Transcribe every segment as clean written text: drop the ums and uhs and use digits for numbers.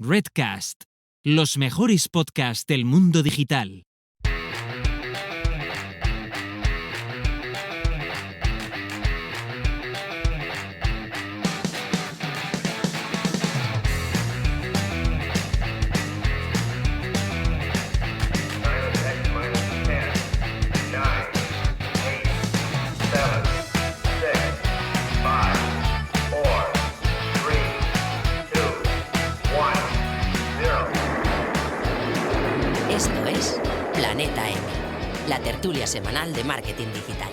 Redcast, los mejores podcasts del mundo digital. Esto es Planeta M, la tertulia semanal de marketing digital.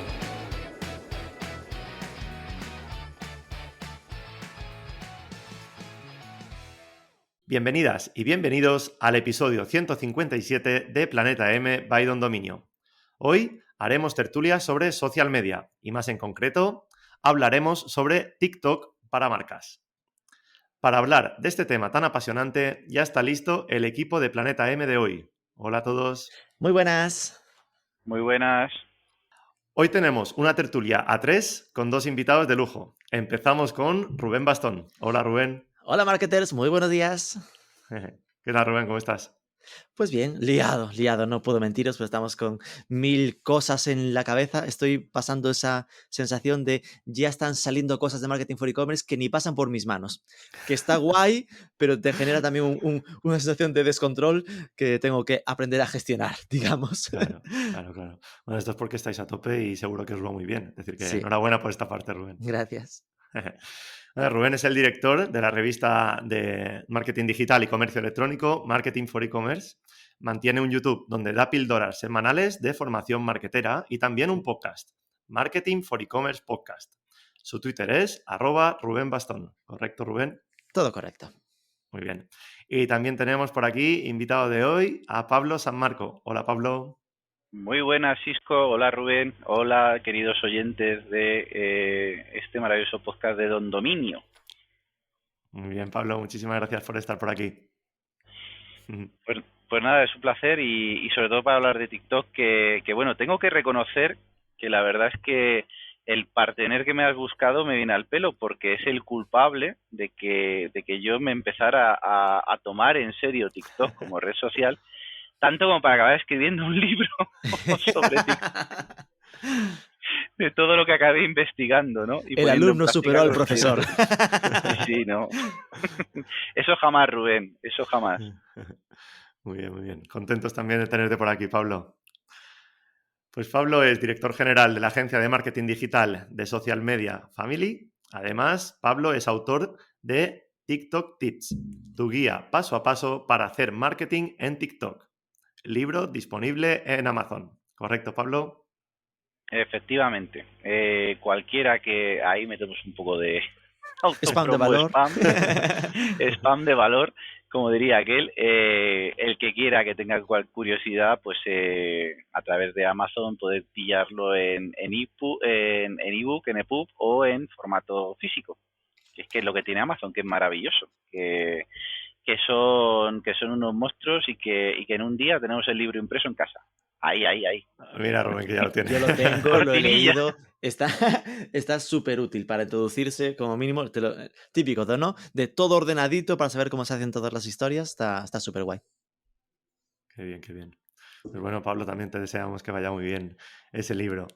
Bienvenidas y bienvenidos al episodio 157 de Planeta M by Don Dominio. Hoy haremos tertulia sobre social media y más en concreto hablaremos sobre TikTok para marcas. Para hablar de este tema tan apasionante ya está listo el equipo de Planeta M de hoy. Hola a todos. Muy buenas. Muy buenas. Hoy tenemos una tertulia a tres con dos invitados de lujo. Empezamos con Rubén Bastón. Hola Rubén. Hola marketers, muy buenos días. ¿Qué tal Rubén? ¿Cómo estás? Pues bien, liado, no puedo mentiros, pero estamos con 1000 cosas en la cabeza. Estoy pasando esa sensación de ya están saliendo cosas de marketing for e-commerce que ni pasan por mis manos. Que está guay, pero te genera también una sensación de descontrol que tengo que aprender a gestionar, digamos. Claro. Bueno, esto es porque estáis a tope y seguro que os va muy bien. Es decir, que Sí. enhorabuena por esta parte, Rubén. Gracias. Rubén es el director de la revista de marketing digital y comercio electrónico Marketing for E-commerce. Mantiene un YouTube donde da píldoras semanales de formación marketera y también un podcast, Marketing for E-commerce Podcast. Su Twitter es @RubénBastón. ¿Correcto, Rubén? Todo correcto. Muy bien. Y también tenemos por aquí, invitado de hoy, a Pablo San Marco. Hola, Pablo. Muy buenas, Cisco. Hola, Rubén. Hola, queridos oyentes de este maravilloso podcast de Don Dominio. Muy bien, Pablo. Muchísimas gracias por estar por aquí. Pues nada, es un placer y sobre todo para hablar de TikTok, que bueno, tengo que reconocer que la verdad es que el partener que me has buscado me viene al pelo porque es el culpable de que yo me empezara a tomar en serio TikTok como red social, tanto como para acabar escribiendo un libro sobre TikTok, de todo lo que acabé investigando, ¿no? Y El alumno práctica superó al lo profesor. Sí, no. Eso jamás, Rubén, eso jamás. Muy bien, muy bien. Contentos también de tenerte por aquí, Pablo. Pues Pablo es director general de la agencia de marketing digital de Social Media Family. Además, Pablo es autor de TikTok Tips, tu guía paso a paso para hacer marketing en TikTok. Libro disponible en Amazon. ¿Correcto, Pablo? Efectivamente. Cualquiera que... Ahí metemos un poco de Spam de autopromo, valor. spam de valor, como diría aquel. El que quiera, que tenga curiosidad, pues a través de Amazon poder pillarlo en ebook, en EPUB o en formato físico. Que es lo que tiene Amazon, que es maravilloso. Que son unos monstruos y que en un día tenemos el libro impreso en casa. Ahí. Mira, Rubén, que ya lo tiene. Yo lo tengo, lo he Cortinilla. leído. Está súper útil para introducirse, como mínimo, típico, ¿no? De todo ordenadito para saber cómo se hacen todas las historias. Está súper guay. Qué bien, qué bien. Pues bueno, Pablo, también te deseamos que vaya muy bien ese libro.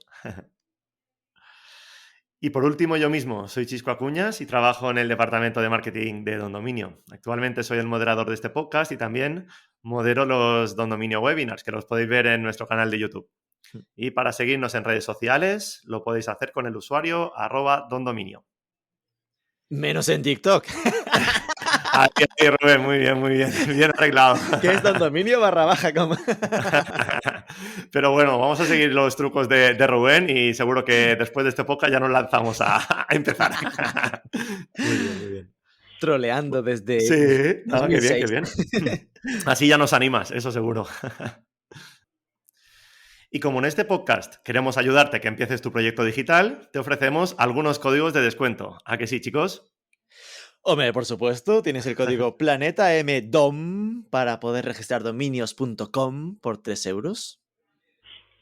Y por último, yo mismo soy Chisco Acuñas y trabajo en el departamento de marketing de Don Dominio. Actualmente soy el moderador de este podcast y también modero los Don Dominio webinars, que los podéis ver en nuestro canal de YouTube. Y para seguirnos en redes sociales, lo podéis hacer con el usuario @dondominio. Menos en TikTok. Ahí, Rubén, muy bien, bien arreglado. Que es Don Dominio ¡baja como... Pero bueno, vamos a seguir los trucos de Rubén y seguro que después de este podcast ya nos lanzamos a empezar. Muy bien. Troleando desde Sí, no, qué 2006. bien. Así ya nos animas, eso seguro. Y como en este podcast queremos ayudarte a que empieces tu proyecto digital, te ofrecemos algunos códigos de descuento. ¿A que sí, chicos? Hombre, por supuesto, tienes el código PlanetaMDOM para poder registrar dominios.com por 3 euros.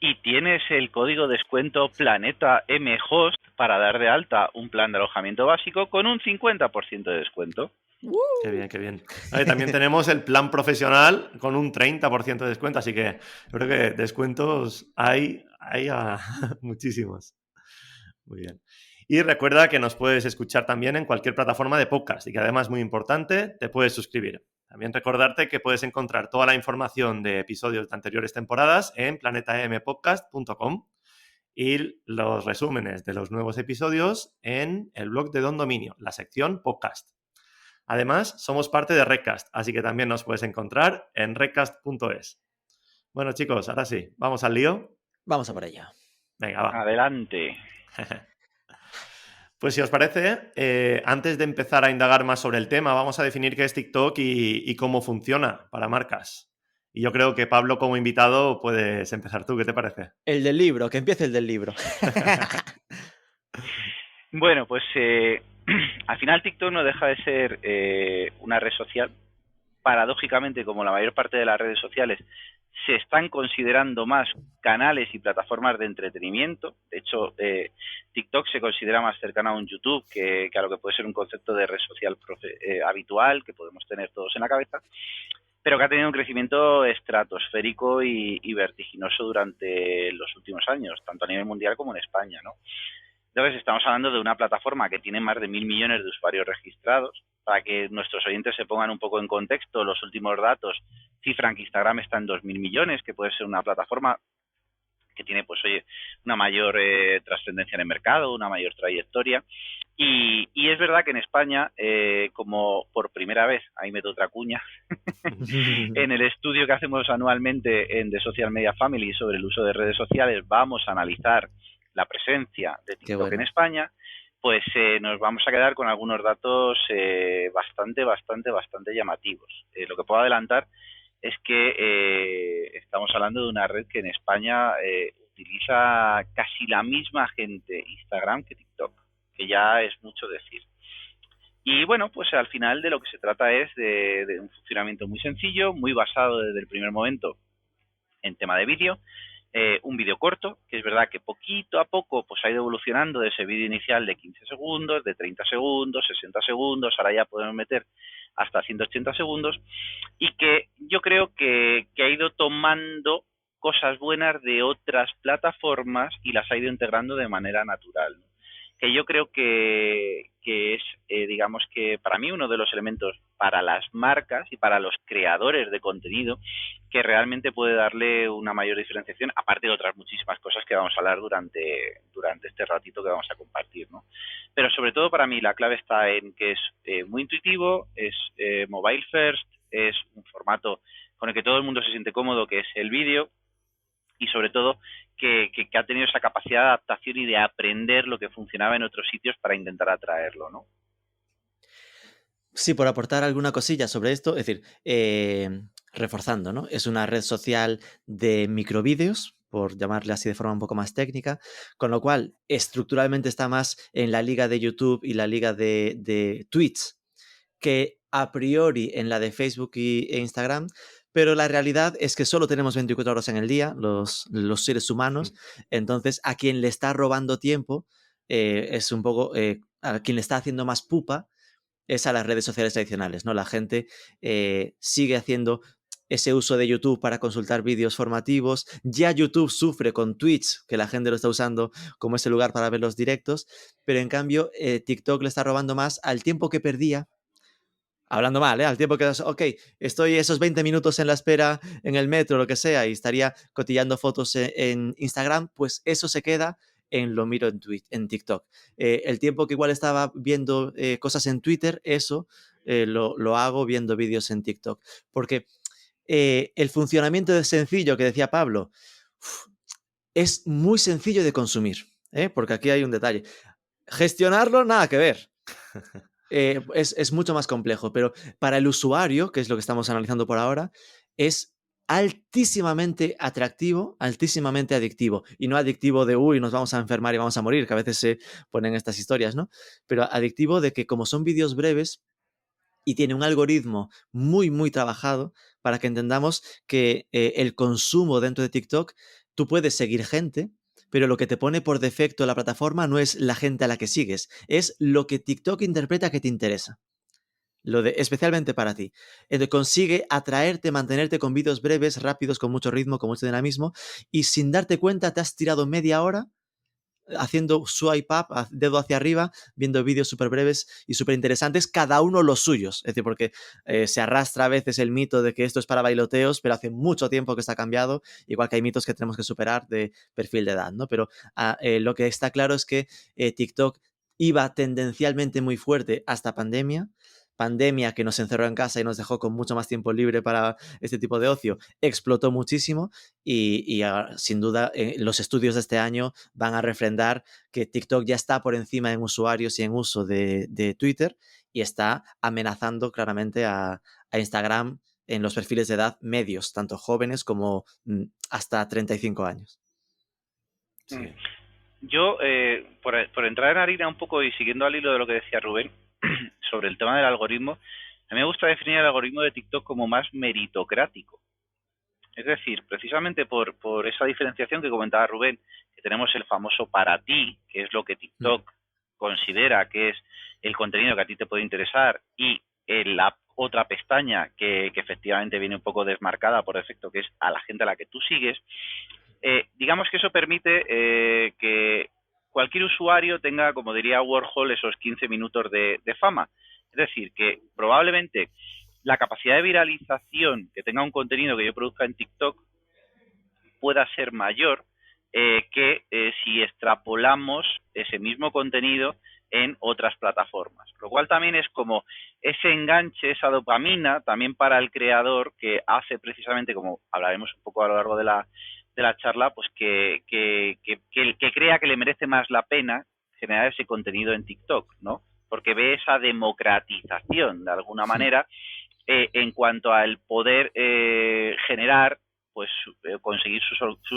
y tienes el código descuento Planeta M Host para dar de alta un plan de alojamiento básico con un 50% de descuento. Qué bien, qué bien. Vale, también tenemos el plan profesional con un 30% de descuento, así que yo creo que descuentos hay muchísimos. Muy bien. Y recuerda que nos puedes escuchar también en cualquier plataforma de podcast y que además, muy importante, te puedes suscribir. También recordarte que puedes encontrar toda la información de episodios de anteriores temporadas en planetampodcast.com y los resúmenes de los nuevos episodios en el blog de Don Dominio, la sección podcast. Además, somos parte de Recast, así que también nos puedes encontrar en recast.es. Bueno, chicos, ahora sí, ¿vamos al lío? Vamos a por ello. Venga, va. Adelante. Pues si os parece, antes de empezar a indagar más sobre el tema, vamos a definir qué es TikTok y cómo funciona para marcas. Y yo creo que, Pablo, como invitado, puedes empezar tú. ¿Qué te parece? El del libro, que empiece el del libro. Bueno, pues al final TikTok no deja de ser una red social. Paradójicamente, como la mayor parte de las redes sociales, se están considerando más canales y plataformas de entretenimiento. De hecho, TikTok se considera más cercano a un YouTube que a lo que puede ser un concepto de red social habitual que podemos tener todos en la cabeza, pero que ha tenido un crecimiento estratosférico y vertiginoso durante los últimos años, tanto a nivel mundial como en España, ¿no? Entonces, estamos hablando de una plataforma que tiene más de 1.000 millones de usuarios registrados. Para que nuestros oyentes se pongan un poco en contexto, los últimos datos cifran que Instagram está en 2.000 millones, que puede ser una plataforma que tiene, pues oye, una mayor trascendencia en el mercado, una mayor trayectoria. Y es verdad que en España, como por primera vez, ahí meto otra cuña, en el estudio que hacemos anualmente en The Social Media Family sobre el uso de redes sociales, vamos a analizar la presencia de TikTok en España, pues nos vamos a quedar con algunos datos bastante llamativos. Lo que puedo adelantar es que estamos hablando de una red que en España utiliza casi la misma gente Instagram que TikTok, que ya es mucho decir. Y bueno, pues al final de lo que se trata es de un funcionamiento muy sencillo, muy basado desde el primer momento en tema de vídeo. Un vídeo corto, que es verdad que poquito a poco pues ha ido evolucionando de ese vídeo inicial de 15 segundos, de 30 segundos, 60 segundos, ahora ya podemos meter hasta 180 segundos, y que yo creo que ha ido tomando cosas buenas de otras plataformas y las ha ido integrando de manera natural, ¿no? Que yo creo que es, digamos que para mí uno de los elementos para las marcas y para los creadores de contenido que realmente puede darle una mayor diferenciación, aparte de otras muchísimas cosas que vamos a hablar durante este ratito que vamos a compartir, ¿no? Pero sobre todo para mí la clave está en que es muy intuitivo, es mobile first, es un formato con el que todo el mundo se siente cómodo, que es el vídeo, y sobre todo que ha tenido esa capacidad de adaptación y de aprender lo que funcionaba en otros sitios para intentar atraerlo, ¿no? Sí, por aportar alguna cosilla sobre esto, es decir, reforzando, ¿no? Es una red social de microvídeos, por llamarle así de forma un poco más técnica, con lo cual estructuralmente está más en la liga de YouTube y la liga de Twitch que a priori en la de Facebook e Instagram, pero la realidad es que solo tenemos 24 horas en el día, los seres humanos, entonces a quien le está robando tiempo es un poco, a quien le está haciendo más pupa es a las redes sociales tradicionales, ¿no? La gente sigue haciendo ese uso de YouTube para consultar vídeos formativos. Ya YouTube sufre con Twitch, que la gente lo está usando como ese lugar para ver los directos, pero en cambio TikTok le está robando más al tiempo que perdía. Hablando mal, al tiempo que, ok, estoy esos 20 minutos en la espera en el metro, lo que sea, y estaría cotillando fotos en Instagram, pues eso se queda en lo miro en TikTok. El tiempo que igual estaba viendo cosas en Twitter, eso lo hago viendo vídeos en TikTok. Porque el funcionamiento es sencillo, que decía Pablo, es muy sencillo de consumir, porque aquí hay un detalle. Gestionarlo, nada que ver. Es mucho más complejo, pero para el usuario, que es lo que estamos analizando por ahora, es altísimamente atractivo, altísimamente adictivo. Y no adictivo de, uy, nos vamos a enfermar y vamos a morir, que a veces se ponen estas historias, ¿no? Pero adictivo de que como son vídeos breves y tiene un algoritmo muy, muy trabajado para que entendamos que el consumo dentro de TikTok, tú puedes seguir gente, pero lo que te pone por defecto la plataforma no es la gente a la que sigues, es lo que TikTok interpreta que te interesa. Especialmente para ti. Entonces consigue atraerte, mantenerte con vídeos breves, rápidos, con mucho ritmo, con mucho dinamismo, y sin darte cuenta te has tirado media hora haciendo swipe up, dedo hacia arriba, viendo vídeos súper breves y súper interesantes, cada uno los suyos. Es decir, porque se arrastra a veces el mito de que esto es para bailoteos, pero hace mucho tiempo que está cambiado, igual que hay mitos que tenemos que superar de perfil de edad, ¿no? Pero lo que está claro es que TikTok iba tendencialmente muy fuerte hasta pandemia que nos encerró en casa y nos dejó con mucho más tiempo libre para este tipo de ocio, explotó muchísimo y sin duda los estudios de este año van a refrendar que TikTok ya está por encima en usuarios y en uso de Twitter y está amenazando claramente a Instagram en los perfiles de edad medios, tanto jóvenes como hasta 35 años. Sí. Yo, por entrar en harina un poco y siguiendo al hilo de lo que decía Rubén sobre el tema del algoritmo, a mí me gusta definir el algoritmo de TikTok como más meritocrático. Es decir, precisamente por esa diferenciación que comentaba Rubén, que tenemos el famoso para ti, que es lo que TikTok considera que es el contenido que a ti te puede interesar, y la otra pestaña que efectivamente viene un poco desmarcada por defecto, que es a la gente a la que tú sigues. Digamos que eso permite que cualquier usuario tenga, como diría Warhol, esos 15 minutos de fama. Es decir, que probablemente la capacidad de viralización que tenga un contenido que yo produzca en TikTok pueda ser mayor que si extrapolamos ese mismo contenido en otras plataformas. Lo cual también es como ese enganche, esa dopamina, también para el creador, que hace precisamente, como hablaremos un poco a lo largo de la charla, pues que crea que le merece más la pena generar ese contenido en TikTok, ¿no? Porque ve esa democratización, de alguna manera, en cuanto al poder generar, pues conseguir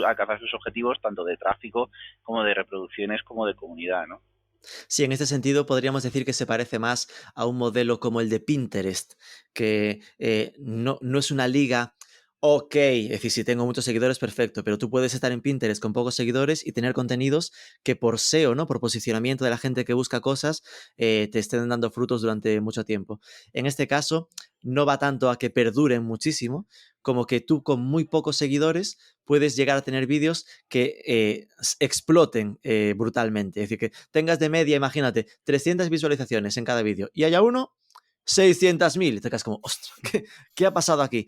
alcanzar sus objetivos, tanto de tráfico como de reproducciones como de comunidad, ¿no? Sí, en este sentido podríamos decir que se parece más a un modelo como el de Pinterest, que no es una liga. Ok, es decir, si tengo muchos seguidores, perfecto, pero tú puedes estar en Pinterest con pocos seguidores y tener contenidos que por SEO, ¿no? Por posicionamiento de la gente que busca cosas, te estén dando frutos durante mucho tiempo. En este caso, no va tanto a que perduren muchísimo, como que tú con muy pocos seguidores puedes llegar a tener vídeos que exploten brutalmente. Es decir, que tengas de media, imagínate, 300 visualizaciones en cada vídeo y haya uno, 600.000. Te quedas como, ostras, ¿qué ha pasado aquí?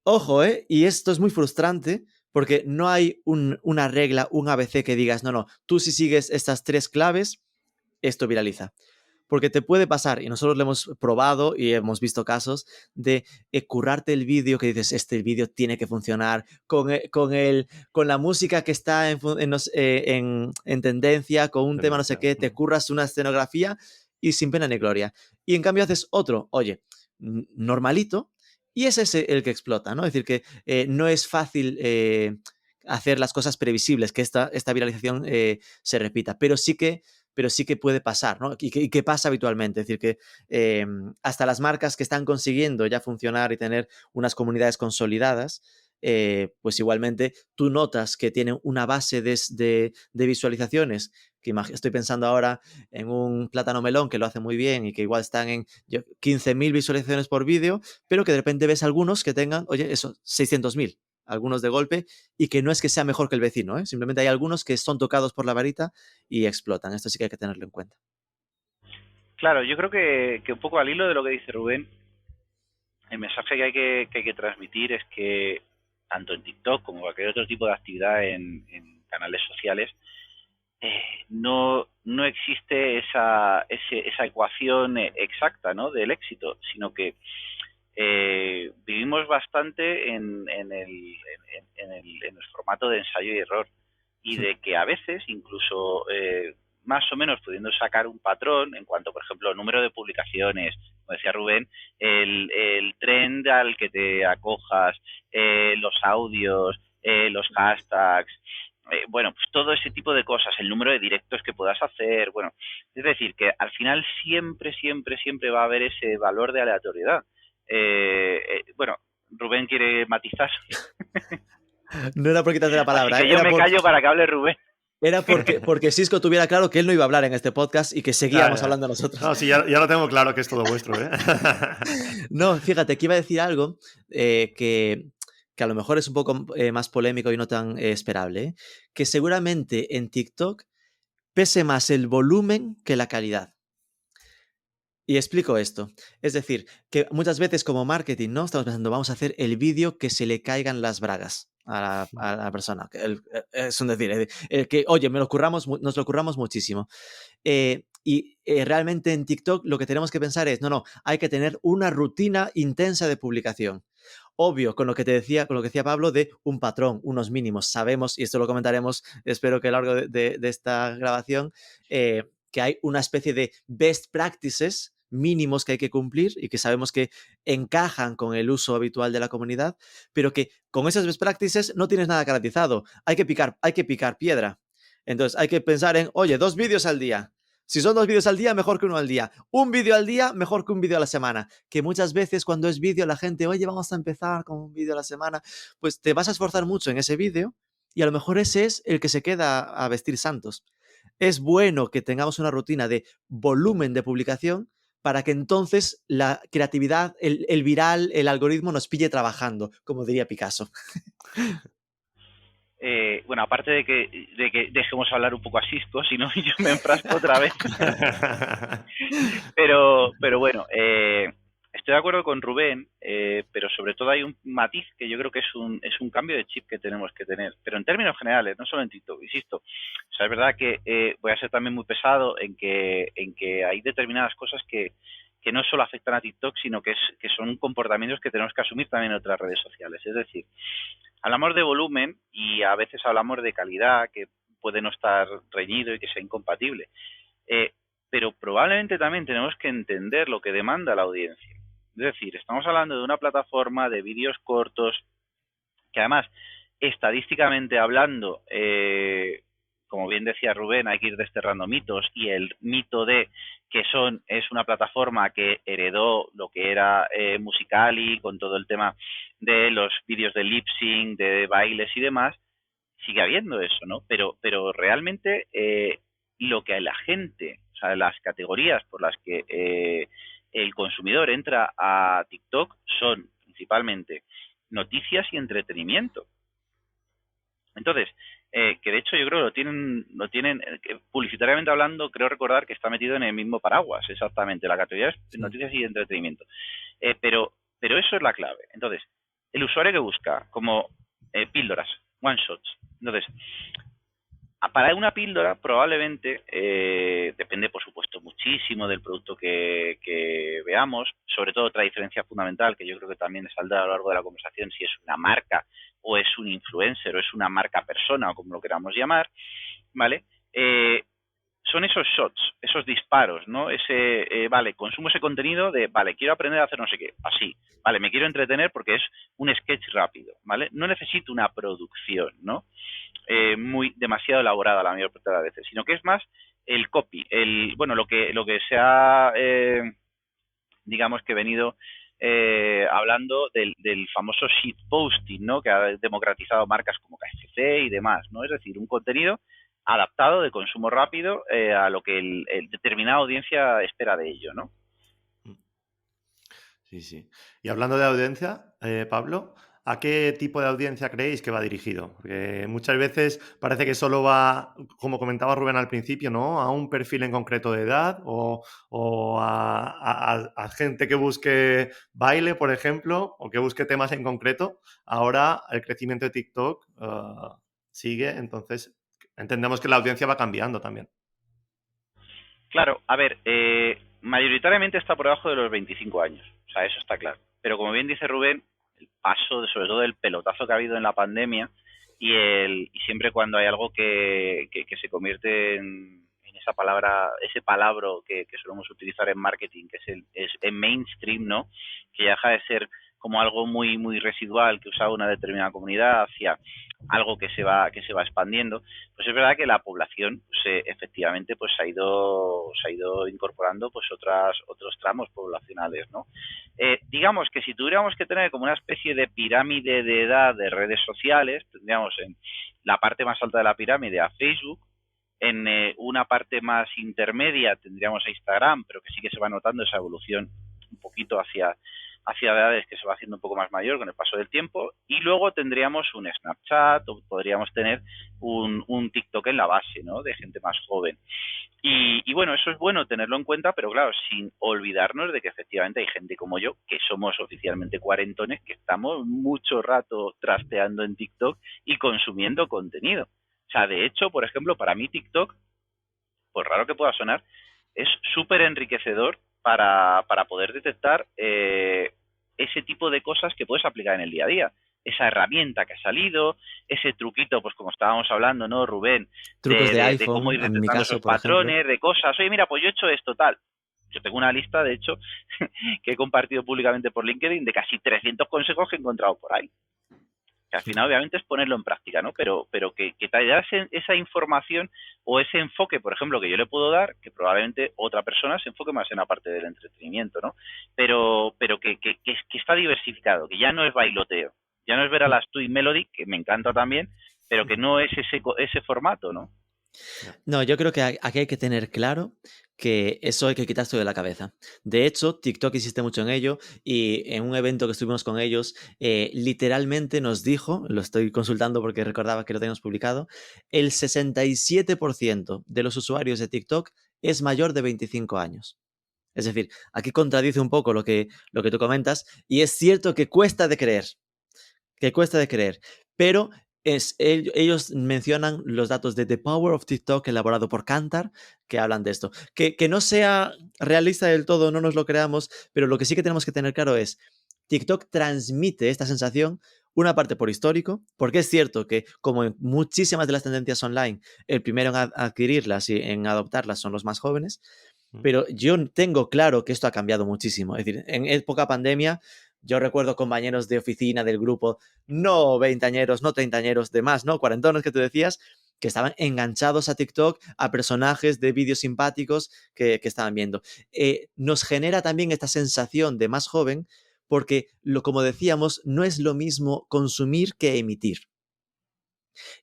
Ojo, y esto es muy frustrante porque no hay una regla, un ABC que digas, no, tú si sigues estas 3 claves, esto viraliza. Porque te puede pasar, y nosotros lo hemos probado y hemos visto casos de currarte el vídeo que dices, este vídeo tiene que funcionar con la música que está en tendencia, con un tema no sé qué, te curras una escenografía y sin pena ni gloria. Y en cambio haces otro, oye, normalito, y es ese el que explota, ¿no? Es decir, que no es fácil hacer las cosas previsibles, que esta viralización se repita, pero sí que puede pasar, ¿no? Y que pasa habitualmente. Es decir, que hasta las marcas que están consiguiendo ya funcionar y tener unas comunidades consolidadas, pues igualmente tú notas que tienen una base de visualizaciones, que estoy pensando ahora en un Plátano Melón que lo hace muy bien y que igual están en 15.000 visualizaciones por vídeo, pero que de repente ves algunos que tengan, oye, eso, 600.000. Algunos de golpe, y que no es que sea mejor que el vecino, ¿eh? Simplemente hay algunos que son tocados por la varita y explotan. Esto sí que hay que tenerlo en cuenta. Claro, yo creo que un poco al hilo de lo que dice Rubén, el mensaje que hay que transmitir es que tanto en TikTok como cualquier otro tipo de actividad en canales sociales, no existe esa ecuación exacta, ¿no?, del éxito, sino que vivimos bastante en el formato de ensayo y error, y de que a veces incluso más o menos pudiendo sacar un patrón en cuanto, por ejemplo, número de publicaciones, como decía Rubén, el trend al que te acojas, los audios, los hashtags, bueno, pues todo ese tipo de cosas, el número de directos que puedas hacer, bueno, es decir, que al final siempre va a haber ese valor de aleatoriedad. Bueno, Rubén quiere matizar. No era por quitarte la palabra, Así que yo me callo para que hable Rubén. Era porque Xisco tuviera claro que él no iba a hablar en este podcast y que seguíamos hablando nosotros. No, sí, ya lo tengo claro que es todo vuestro, ¿eh? No, fíjate, que iba a decir algo que a lo mejor es un poco más polémico y no tan esperable, ¿eh? Que seguramente en TikTok pese más el volumen que la calidad. Y explico esto. Es decir, que muchas veces como marketing, ¿no? Estamos pensando, vamos a hacer el vídeo que se le caigan las bragas a la persona. Es un decir, que, oye, nos lo curramos muchísimo. Realmente en TikTok lo que tenemos que pensar es, no, hay que tener una rutina intensa de publicación. Obvio, con lo que decía Pablo, de un patrón, unos mínimos. Sabemos, y esto lo comentaremos, espero que a lo largo de esta grabación, que hay una especie de best practices mínimos que hay que cumplir y que sabemos que encajan con el uso habitual de la comunidad, pero que con esas best practices no tienes nada garantizado. Hay que picar piedra. Entonces hay que pensar en, oye, 2 vídeos al día. Si son 2 vídeos al día, mejor que 1 al día. Un vídeo al día, mejor que un vídeo a la semana. Que muchas veces cuando es vídeo la gente, oye, vamos a empezar con un vídeo a la semana, pues te vas a esforzar mucho en ese vídeo y a lo mejor ese es el que se queda a vestir santos. Es bueno que tengamos una rutina de volumen de publicación para que entonces la creatividad, el viral, el algoritmo nos pille trabajando, como diría Picasso. Bueno, aparte de que dejemos hablar un poco a Xisco, si no yo me enfrasco otra vez. pero bueno, estoy de acuerdo con Rubén, pero sobre todo hay un matiz que yo creo que es un cambio de chip que tenemos que tener, pero en términos generales, no solo en TikTok, insisto. O sea, es verdad que voy a ser también muy pesado en que hay determinadas cosas que no solo afectan a TikTok, sino que son comportamientos que tenemos que asumir también en otras redes sociales. Es decir, hablamos de volumen y a veces hablamos de calidad, que puede no estar reñido y que sea incompatible. Pero probablemente también tenemos que entender lo que demanda la audiencia. Es decir, estamos hablando de una plataforma de vídeos cortos que además, estadísticamente hablando, como bien decía Rubén, hay que ir desterrando mitos, y el mito de que es una plataforma que heredó lo que era Musical.ly con todo el tema de los vídeos de lip sync, de bailes y demás, sigue habiendo eso, ¿no? Pero realmente lo que a la gente, o sea, las categorías por las que el consumidor entra a TikTok son principalmente noticias y entretenimiento. Entonces, que de hecho yo creo que lo tienen publicitariamente hablando, creo recordar que está metido en el mismo paraguas, exactamente, la categoría es noticias y entretenimiento. Pero eso es la clave. Entonces, el usuario que busca como píldoras, one shots. Entonces, para una píldora probablemente, depende por supuesto muchísimo del producto que veamos, sobre todo otra diferencia fundamental que yo creo que también saldrá a lo largo de la conversación, si es una marca o es un influencer o es una marca persona o como lo queramos llamar, ¿vale? Son esos shots, esos disparos, ¿no? Vale, consumo ese contenido de, vale, quiero aprender a hacer no sé qué, así, vale, me quiero entretener porque es un sketch rápido, ¿vale? No necesito una producción, ¿no? Muy demasiado elaborada la mayor parte de las veces, sino que es más el copy, lo que se ha, digamos que venido hablando del famoso shitposting, ¿no? Que ha democratizado marcas como KFC y demás, ¿no? Es decir, un contenido adaptado de consumo rápido a lo que el determinada audiencia espera de ello, ¿no? Sí. Y hablando de audiencia, Pablo, ¿a qué tipo de audiencia creéis que va dirigido? Porque muchas veces parece que solo va, como comentaba Rubén al principio, ¿no? A un perfil en concreto de edad o a gente que busque baile, por ejemplo, o que busque temas en concreto. Ahora el crecimiento de TikTok sigue, entonces entendemos que la audiencia va cambiando también. Claro, a ver, mayoritariamente está por debajo de los 25 años, o sea, eso está claro. Pero como bien dice Rubén, el paso, sobre todo el pelotazo que ha habido en la pandemia y siempre cuando hay algo que se convierte en esa palabra, ese palabro que solemos utilizar en marketing, que es el mainstream, ¿no? Que ya deja de ser como algo muy muy residual que usaba una determinada comunidad hacia algo que se va expandiendo, pues es verdad que la población pues, efectivamente pues se ha ido incorporando pues otros tramos poblacionales, ¿no? Digamos que si tuviéramos que tener como una especie de pirámide de edad de redes sociales, tendríamos en la parte más alta de la pirámide a Facebook, en una parte más intermedia tendríamos a Instagram, pero que sí que se va notando esa evolución un poquito hacia edades que se va haciendo un poco más mayor con el paso del tiempo, y luego tendríamos un Snapchat o podríamos tener un TikTok en la base, ¿no? De gente más joven. Y bueno, eso es bueno tenerlo en cuenta, pero claro, sin olvidarnos de que efectivamente hay gente como yo, que somos oficialmente cuarentones, que estamos mucho rato trasteando en TikTok y consumiendo contenido. O sea, de hecho, por ejemplo, para mí TikTok, por raro que pueda sonar, es súper enriquecedor para poder detectar ese tipo de cosas que puedes aplicar en el día a día. Esa herramienta que ha salido, ese truquito, pues como estábamos hablando, ¿no, Rubén? Trucos de De cómo iPhone, ir en mi detectando caso, esos por ejemplo. patrones, de cosas. Oye, mira, pues yo he hecho esto, tal. Yo tengo una lista, de hecho, que he compartido públicamente por LinkedIn de casi 300 consejos que he encontrado por ahí. Que al final obviamente es ponerlo en práctica, ¿no? Pero que te da esa información o ese enfoque, por ejemplo, que yo le puedo dar, que probablemente otra persona se enfoque más en la parte del entretenimiento, ¿no? Pero que está diversificado, que ya no es bailoteo, ya no es ver a las Twin Melody, que me encanta también, pero que no es ese formato, ¿no? No, yo creo que aquí hay que tener claro que eso hay que quitarse de la cabeza. De hecho, TikTok insiste mucho en ello y en un evento que estuvimos con ellos, literalmente nos dijo, lo estoy consultando porque recordaba que lo teníamos publicado, el 67% de los usuarios de TikTok es mayor de 25 años. Es decir, aquí contradice un poco lo que tú comentas y es cierto que cuesta de creer, pero ellos mencionan los datos de The Power of TikTok elaborado por Kantar, que hablan de esto. Que no sea realista del todo, no nos lo creamos, pero lo que sí que tenemos que tener claro es, TikTok transmite esta sensación, una parte por histórico, porque es cierto que como en muchísimas de las tendencias online, el primero en adquirirlas y en adoptarlas son los más jóvenes, pero yo tengo claro que esto ha cambiado muchísimo. Es decir, en época pandemia, yo recuerdo compañeros de oficina del grupo, no veinteañeros, no treintañeros, de más, ¿no? Cuarentones que tú decías, que estaban enganchados a TikTok, a personajes de vídeos simpáticos que estaban viendo. Nos genera también esta sensación de más joven, porque, como decíamos, no es lo mismo consumir que emitir.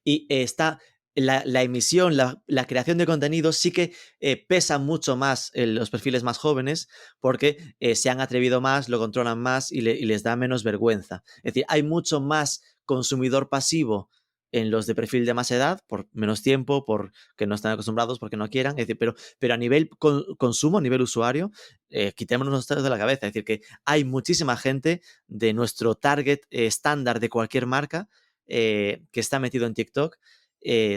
Y está la emisión, la creación de contenido sí que pesa mucho más en los perfiles más jóvenes porque se han atrevido más, lo controlan más y les da menos vergüenza. Es decir, hay mucho más consumidor pasivo en los de perfil de más edad, por menos tiempo, porque no están acostumbrados, porque no quieran. Es decir, pero a nivel consumo, a nivel usuario, quitémonos los dedos de la cabeza. Es decir, que hay muchísima gente de nuestro target estándar de cualquier marca que está metido en TikTok,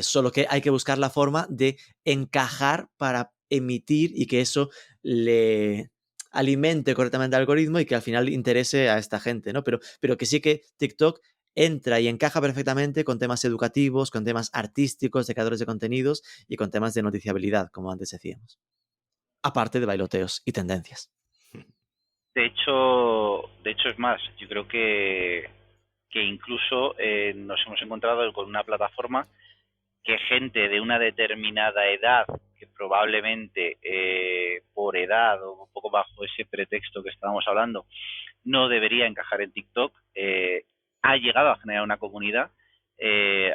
solo que hay que buscar la forma de encajar para emitir y que eso le alimente correctamente al algoritmo y que al final interese a esta gente, ¿no? Pero que sí que TikTok entra y encaja perfectamente con temas educativos, con temas artísticos, de creadores de contenidos y con temas de noticiabilidad, como antes decíamos. Aparte de bailoteos y tendencias. De hecho es más, yo creo que incluso nos hemos encontrado con una plataforma que gente de una determinada edad, que probablemente por edad o un poco bajo ese pretexto que estábamos hablando, no debería encajar en TikTok, ha llegado a generar una comunidad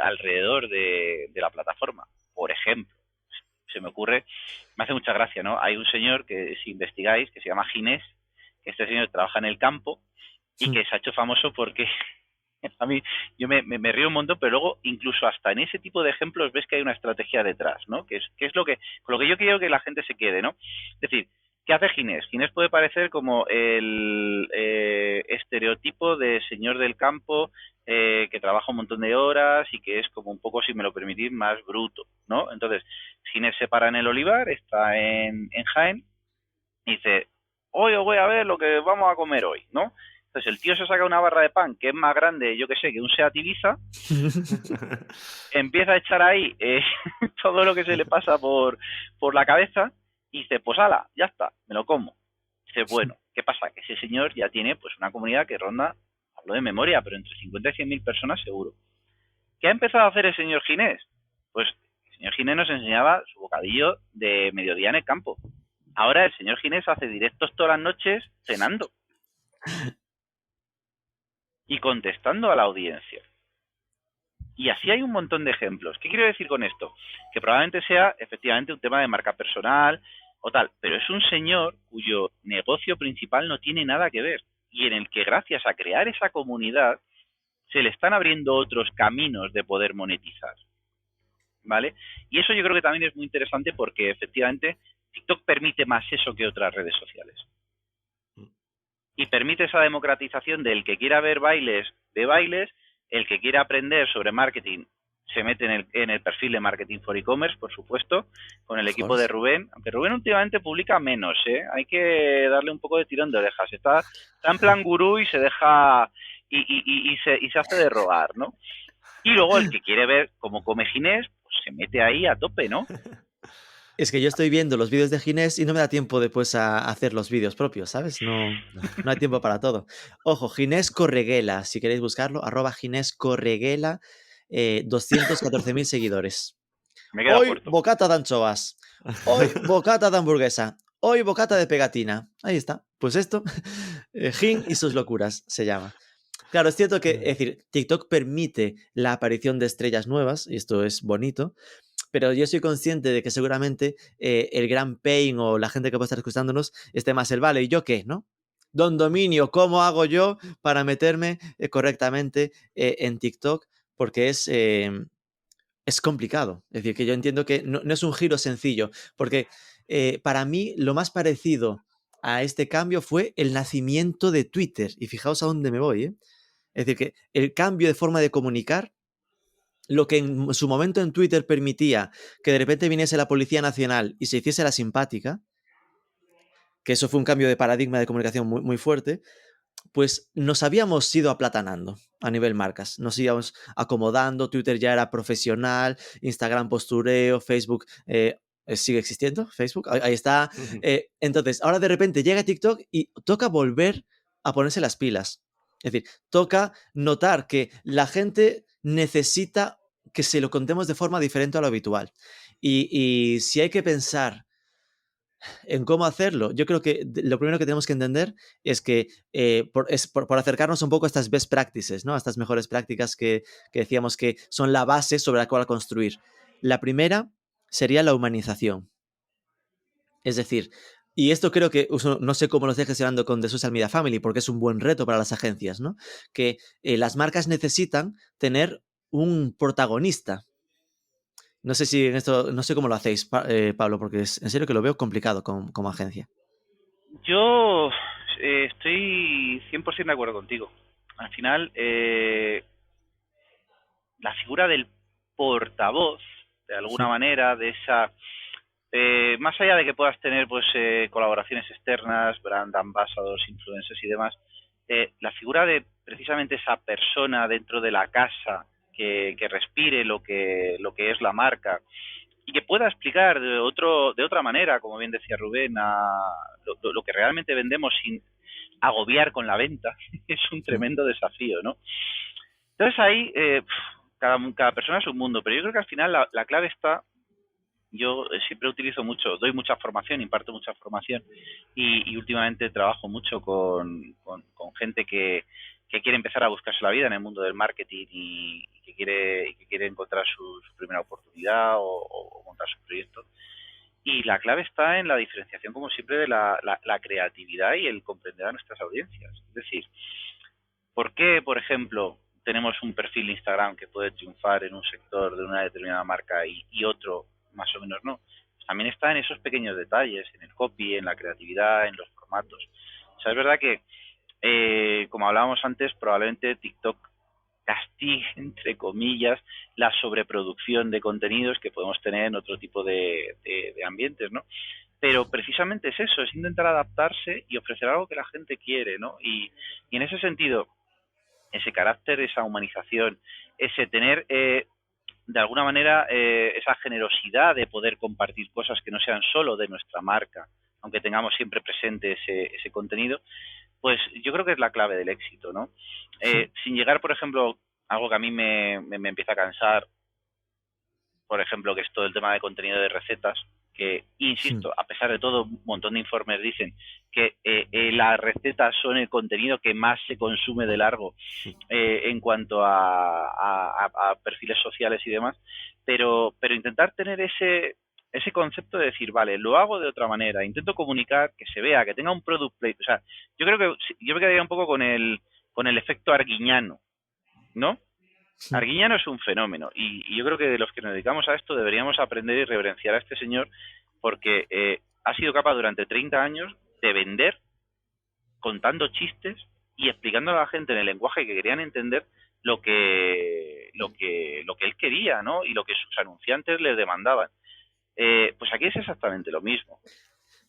alrededor de la plataforma. Por ejemplo, se me ocurre, me hace mucha gracia, ¿no? Hay un señor que, si investigáis, que se llama Ginés, que este señor trabaja en el campo y que se ha hecho famoso porque a mí, yo me río un montón, pero luego incluso hasta en ese tipo de ejemplos ves que hay una estrategia detrás, ¿no? Que es con lo que yo quiero que la gente se quede, ¿no? Es decir, ¿qué hace Ginés? Ginés puede parecer como el estereotipo de señor del campo que trabaja un montón de horas y que es como un poco, si me lo permitís, más bruto, ¿no? Entonces, Ginés se para en el olivar, está en Jaén, y dice, hoy os voy a ver lo que vamos a comer hoy, ¿no? Entonces el tío se saca una barra de pan que es más grande, yo que sé, que un Seat Ibiza, empieza a echar ahí todo lo que se le pasa por la cabeza y dice, pues ala, ya está, me lo como. Dice, bueno, ¿qué pasa? Que ese señor ya tiene pues una comunidad que ronda, hablo de memoria, pero entre 50 y 100.000 personas seguro. ¿Qué ha empezado a hacer el señor Ginés? Pues el señor Ginés nos enseñaba su bocadillo de mediodía en el campo. Ahora el señor Ginés hace directos todas las noches cenando y contestando a la audiencia. Y así hay un montón de ejemplos. ¿Qué quiero decir con esto? Que probablemente sea efectivamente un tema de marca personal o tal, pero es un señor cuyo negocio principal no tiene nada que ver y en el que gracias a crear esa comunidad se le están abriendo otros caminos de poder monetizar, ¿vale? Y eso yo creo que también es muy interesante porque efectivamente TikTok permite más eso que otras redes sociales. Y permite esa democratización del que quiera ver bailes, ve bailes, el que quiera aprender sobre marketing se mete en el perfil de Marketing for E-Commerce, por supuesto, con el equipo de Rubén, aunque Rubén últimamente publica menos, hay que darle un poco de tirón de orejas, está en plan gurú y se deja y se hace de rogar, ¿no? Y luego el que quiere ver cómo come Ginés, pues se mete ahí a tope, ¿no? Es que yo estoy viendo los vídeos de Ginés y no me da tiempo después a hacer los vídeos propios, ¿sabes? No hay tiempo para todo. Ojo, Ginés Correguela, si queréis buscarlo, @Ginés Correguela, 214.000 seguidores. Me queda Hoy corto. bocata de anchoas, hoy bocata de hamburguesa, hoy bocata de pegatina. Ahí está. Pues esto, Gin y sus locuras se llama. Claro, es cierto que, es decir, TikTok permite la aparición de estrellas nuevas, y esto es bonito, pero yo soy consciente de que seguramente el gran pain o la gente que puede estar escuchándonos esté más el vale, ¿y yo qué? ¿No? Don Dominio, ¿cómo hago yo para meterme correctamente en TikTok? Porque es complicado. Es decir, que yo entiendo que no es un giro sencillo, porque para mí lo más parecido a este cambio fue el nacimiento de Twitter. Y fijaos a dónde me voy, ¿eh? Es decir, que el cambio de forma de comunicar, lo que en su momento en Twitter permitía que de repente viniese la Policía Nacional y se hiciese la simpática, que eso fue un cambio de paradigma de comunicación muy, muy fuerte, pues nos habíamos ido aplatanando a nivel marcas, nos íbamos acomodando, Twitter ya era profesional, Instagram postureo, Facebook sigue existiendo, Facebook, ahí está. Entonces, ahora de repente llega TikTok y toca volver a ponerse las pilas. Es decir, toca notar que la gente necesita que se lo contemos de forma diferente a lo habitual. Y si hay que pensar en cómo hacerlo, yo creo que lo primero que tenemos que entender es que por acercarnos un poco a estas best practices, ¿no? A estas mejores prácticas que decíamos que son la base sobre la cual construir. La primera sería la humanización. Es decir, y esto creo que no sé cómo lo estoy gestionando con The Social Media Family, porque es un buen reto para las agencias, ¿no? Que las marcas necesitan tener un protagonista. No sé si en esto, no sé cómo lo hacéis, Pablo, porque es en serio que lo veo complicado como agencia. Yo estoy 100% de acuerdo contigo. Al final, la figura del portavoz, de alguna manera, de esa... más allá de que puedas tener pues colaboraciones externas, brand ambassadors, influencers y demás, la figura de precisamente esa persona dentro de la casa que respire lo que es la marca y que pueda explicar de otra manera, como bien decía Rubén, lo que realmente vendemos sin agobiar con la venta, es un tremendo desafío, ¿no? Entonces ahí cada persona es un mundo, pero yo creo que al final la clave está... Yo siempre utilizo mucho, doy mucha formación, imparto mucha formación y últimamente trabajo mucho con gente que quiere empezar a buscarse la vida en el mundo del marketing y que quiere encontrar su primera oportunidad o montar su proyecto. Y la clave está en la diferenciación, como siempre, de la creatividad y el comprender a nuestras audiencias. Es decir, ¿por qué, por ejemplo, tenemos un perfil de Instagram que puede triunfar en un sector de una determinada marca y otro más o menos no? Pues también está en esos pequeños detalles, en el copy, en la creatividad, en los formatos. O sea, es verdad que, como hablábamos antes, probablemente TikTok castigue, entre comillas, la sobreproducción de contenidos que podemos tener en otro tipo de ambientes, ¿no? Pero precisamente es eso, es intentar adaptarse y ofrecer algo que la gente quiere, ¿no? Y en ese sentido, ese carácter, esa humanización, ese tener... de alguna manera esa generosidad de poder compartir cosas que no sean solo de nuestra marca, aunque tengamos siempre presente ese contenido, pues yo creo que es la clave del éxito, ¿no? Sin llegar, por ejemplo, algo que a mí me empieza a cansar, por ejemplo, que es todo el tema de contenido de recetas, que, insisto, a pesar de todo, un montón de informes dicen que las recetas son el contenido que más se consume de largo en cuanto a perfiles sociales y demás, pero intentar tener ese concepto de decir, vale, lo hago de otra manera, intento comunicar, que se vea, que tenga un product play. O sea, yo creo que yo me quedaría un poco con el efecto Arguiñano, ¿no? Arguiñano es un fenómeno y yo creo que de los que nos dedicamos a esto deberíamos aprender y reverenciar a este señor porque ha sido capaz durante 30 años de vender contando chistes y explicándole a la gente en el lenguaje que querían entender lo que él quería, ¿no? Y lo que sus anunciantes le demandaban. Pues aquí es exactamente lo mismo.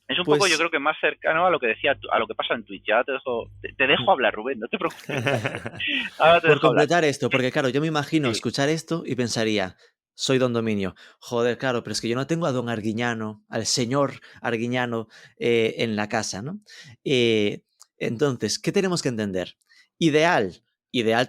Es un poco, yo creo que más cercano a lo que decía, a lo que pasa en Twitch. Ya te dejo hablar, Rubén, no te preocupes. Ahora te Por dejo completar hablar. esto, porque claro, yo me imagino Sí. escuchar esto y pensaría, soy Don Dominio. Joder, claro, pero es que yo no tengo a Don Arguiñano, al señor Arguiñano en la casa, ¿no? Entonces, ¿qué tenemos que entender? Ideal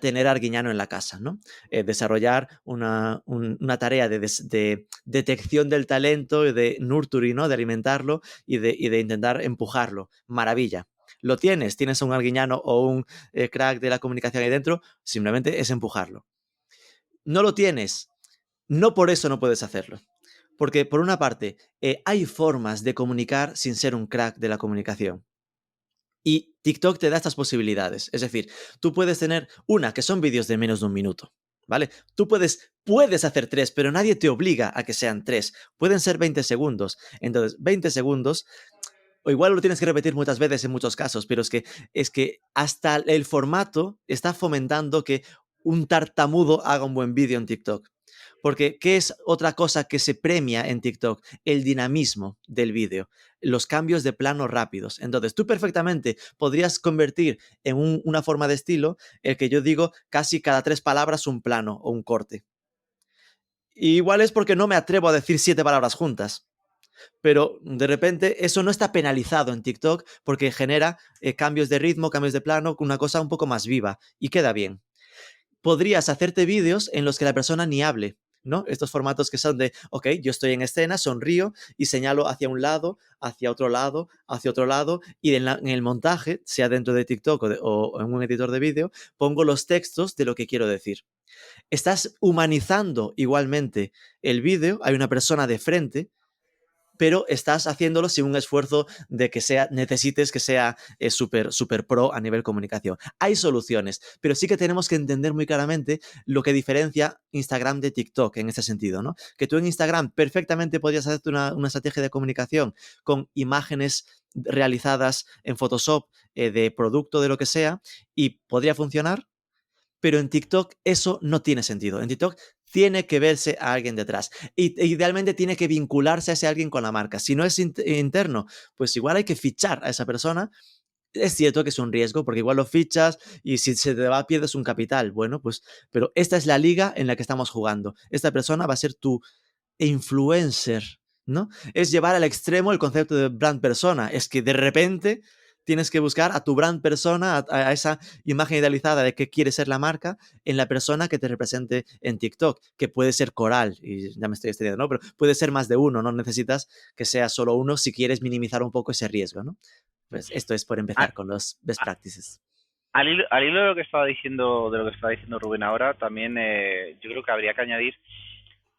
tener a Arguiñano en la casa, ¿no? Desarrollar una tarea de detección del talento y de nurturing, ¿no? De alimentarlo y de intentar empujarlo. Maravilla. Lo tienes a un Arguiñano o un crack de la comunicación ahí dentro, simplemente es empujarlo. No lo tienes, no por eso no puedes hacerlo. Porque por una parte, hay formas de comunicar sin ser un crack de la comunicación. Y TikTok te da estas posibilidades. Es decir, tú puedes tener una que son vídeos de menos de un minuto, ¿vale? Tú puedes hacer 3, pero nadie te obliga a que sean 3. Pueden ser 20 segundos. Entonces, 20 segundos, o igual lo tienes que repetir muchas veces en muchos casos, pero es que hasta el formato está fomentando que un tartamudo haga un buen vídeo en TikTok. Porque, ¿qué es otra cosa que se premia en TikTok? El dinamismo del vídeo, los cambios de plano rápidos. Entonces, tú perfectamente podrías convertir en una forma de estilo el que yo digo casi cada 3 palabras un plano o un corte. Y igual es porque no me atrevo a decir 7 palabras juntas. Pero de repente eso no está penalizado en TikTok porque genera cambios de ritmo, cambios de plano, una cosa un poco más viva y queda bien. Podrías hacerte vídeos en los que la persona ni hable, ¿no? Estos formatos que son de, ok, yo estoy en escena, sonrío y señalo hacia un lado, hacia otro lado, hacia otro lado y en el montaje, sea dentro de TikTok o en un editor de vídeo, pongo los textos de lo que quiero decir. Estás humanizando igualmente el vídeo, hay una persona de frente, pero estás haciéndolo sin un esfuerzo de que necesites que sea súper pro a nivel comunicación. Hay soluciones, pero sí que tenemos que entender muy claramente lo que diferencia Instagram de TikTok en ese sentido, ¿no? Que tú en Instagram perfectamente podrías hacerte una estrategia de comunicación con imágenes realizadas en Photoshop de producto de lo que sea y podría funcionar, pero en TikTok eso no tiene sentido. En TikTok tiene que verse a alguien detrás. Y idealmente tiene que vincularse a ese alguien con la marca. Si no es interno, pues igual hay que fichar a esa persona. Es cierto que es un riesgo, porque igual lo fichas y si se te va pierdes un capital. Bueno, pues, pero esta es la liga en la que estamos jugando. Esta persona va a ser tu influencer, ¿no? Es llevar al extremo el concepto de brand persona. Es que de repente tienes que buscar a tu brand persona, a esa imagen idealizada de que quiere ser la marca, en la persona que te represente en TikTok, que puede ser coral, y ya me estoy extendiendo, ¿no? Pero puede ser más de uno, no necesitas que sea solo uno si quieres minimizar un poco ese riesgo, ¿no? Pues esto es por empezar con los best practices. Al hilo de lo que estaba diciendo, Rubén ahora, también yo creo que habría que añadir,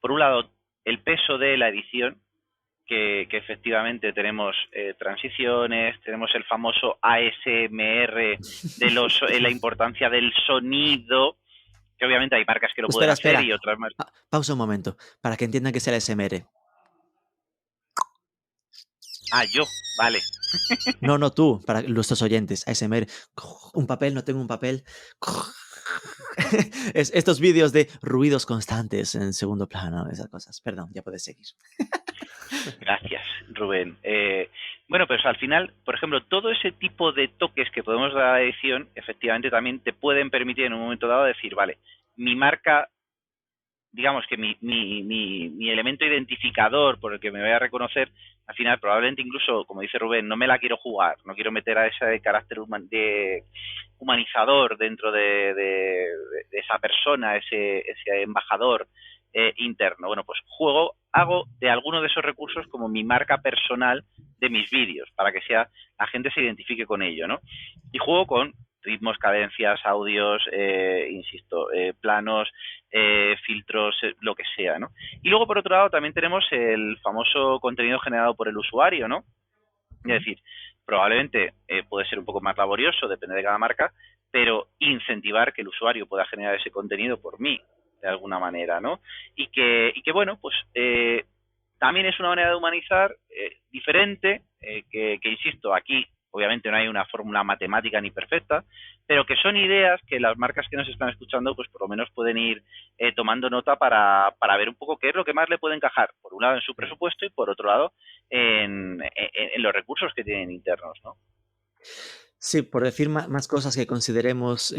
por un lado, el peso de la edición, que efectivamente tenemos transiciones, tenemos el famoso ASMR de la importancia del sonido, que obviamente hay marcas que lo pueden hacer y otras más. Pausa un momento, para que entiendan que es el ASMR. Ah, yo, vale. No, tú, para nuestros oyentes, ASMR. Un papel, no tengo un papel. Estos vídeos de ruidos constantes en segundo plano, esas cosas. Perdón, ya puedes seguir. Gracias, Rubén. Bueno, pues al final, por ejemplo, todo ese tipo de toques que podemos dar a la edición, efectivamente también te pueden permitir en un momento dado decir, vale, mi marca, digamos que mi elemento identificador por el que me voy a reconocer, al final probablemente incluso, como dice Rubén, no me la quiero jugar, no quiero meter a ese carácter humanizador dentro de esa persona, ese embajador interno. Bueno, pues hago de alguno de esos recursos como mi marca personal de mis vídeos, para que la gente se identifique con ello, ¿no? Y juego con ritmos, cadencias, audios, insisto, planos, filtros, lo que sea, ¿no? Y luego, por otro lado, también tenemos el famoso contenido generado por el usuario, ¿no? Es decir, probablemente puede ser un poco más laborioso, depende de cada marca, pero incentivar que el usuario pueda generar ese contenido por mí, de alguna manera, ¿no? Y que bueno, pues también es una manera de humanizar diferente, que insisto, aquí obviamente no hay una fórmula matemática ni perfecta, pero que son ideas que las marcas que nos están escuchando, pues por lo menos pueden ir tomando nota para ver un poco qué es lo que más le puede encajar, por un lado en su presupuesto y por otro lado en los recursos que tienen internos, ¿no? Sí, por decir más cosas que consideremos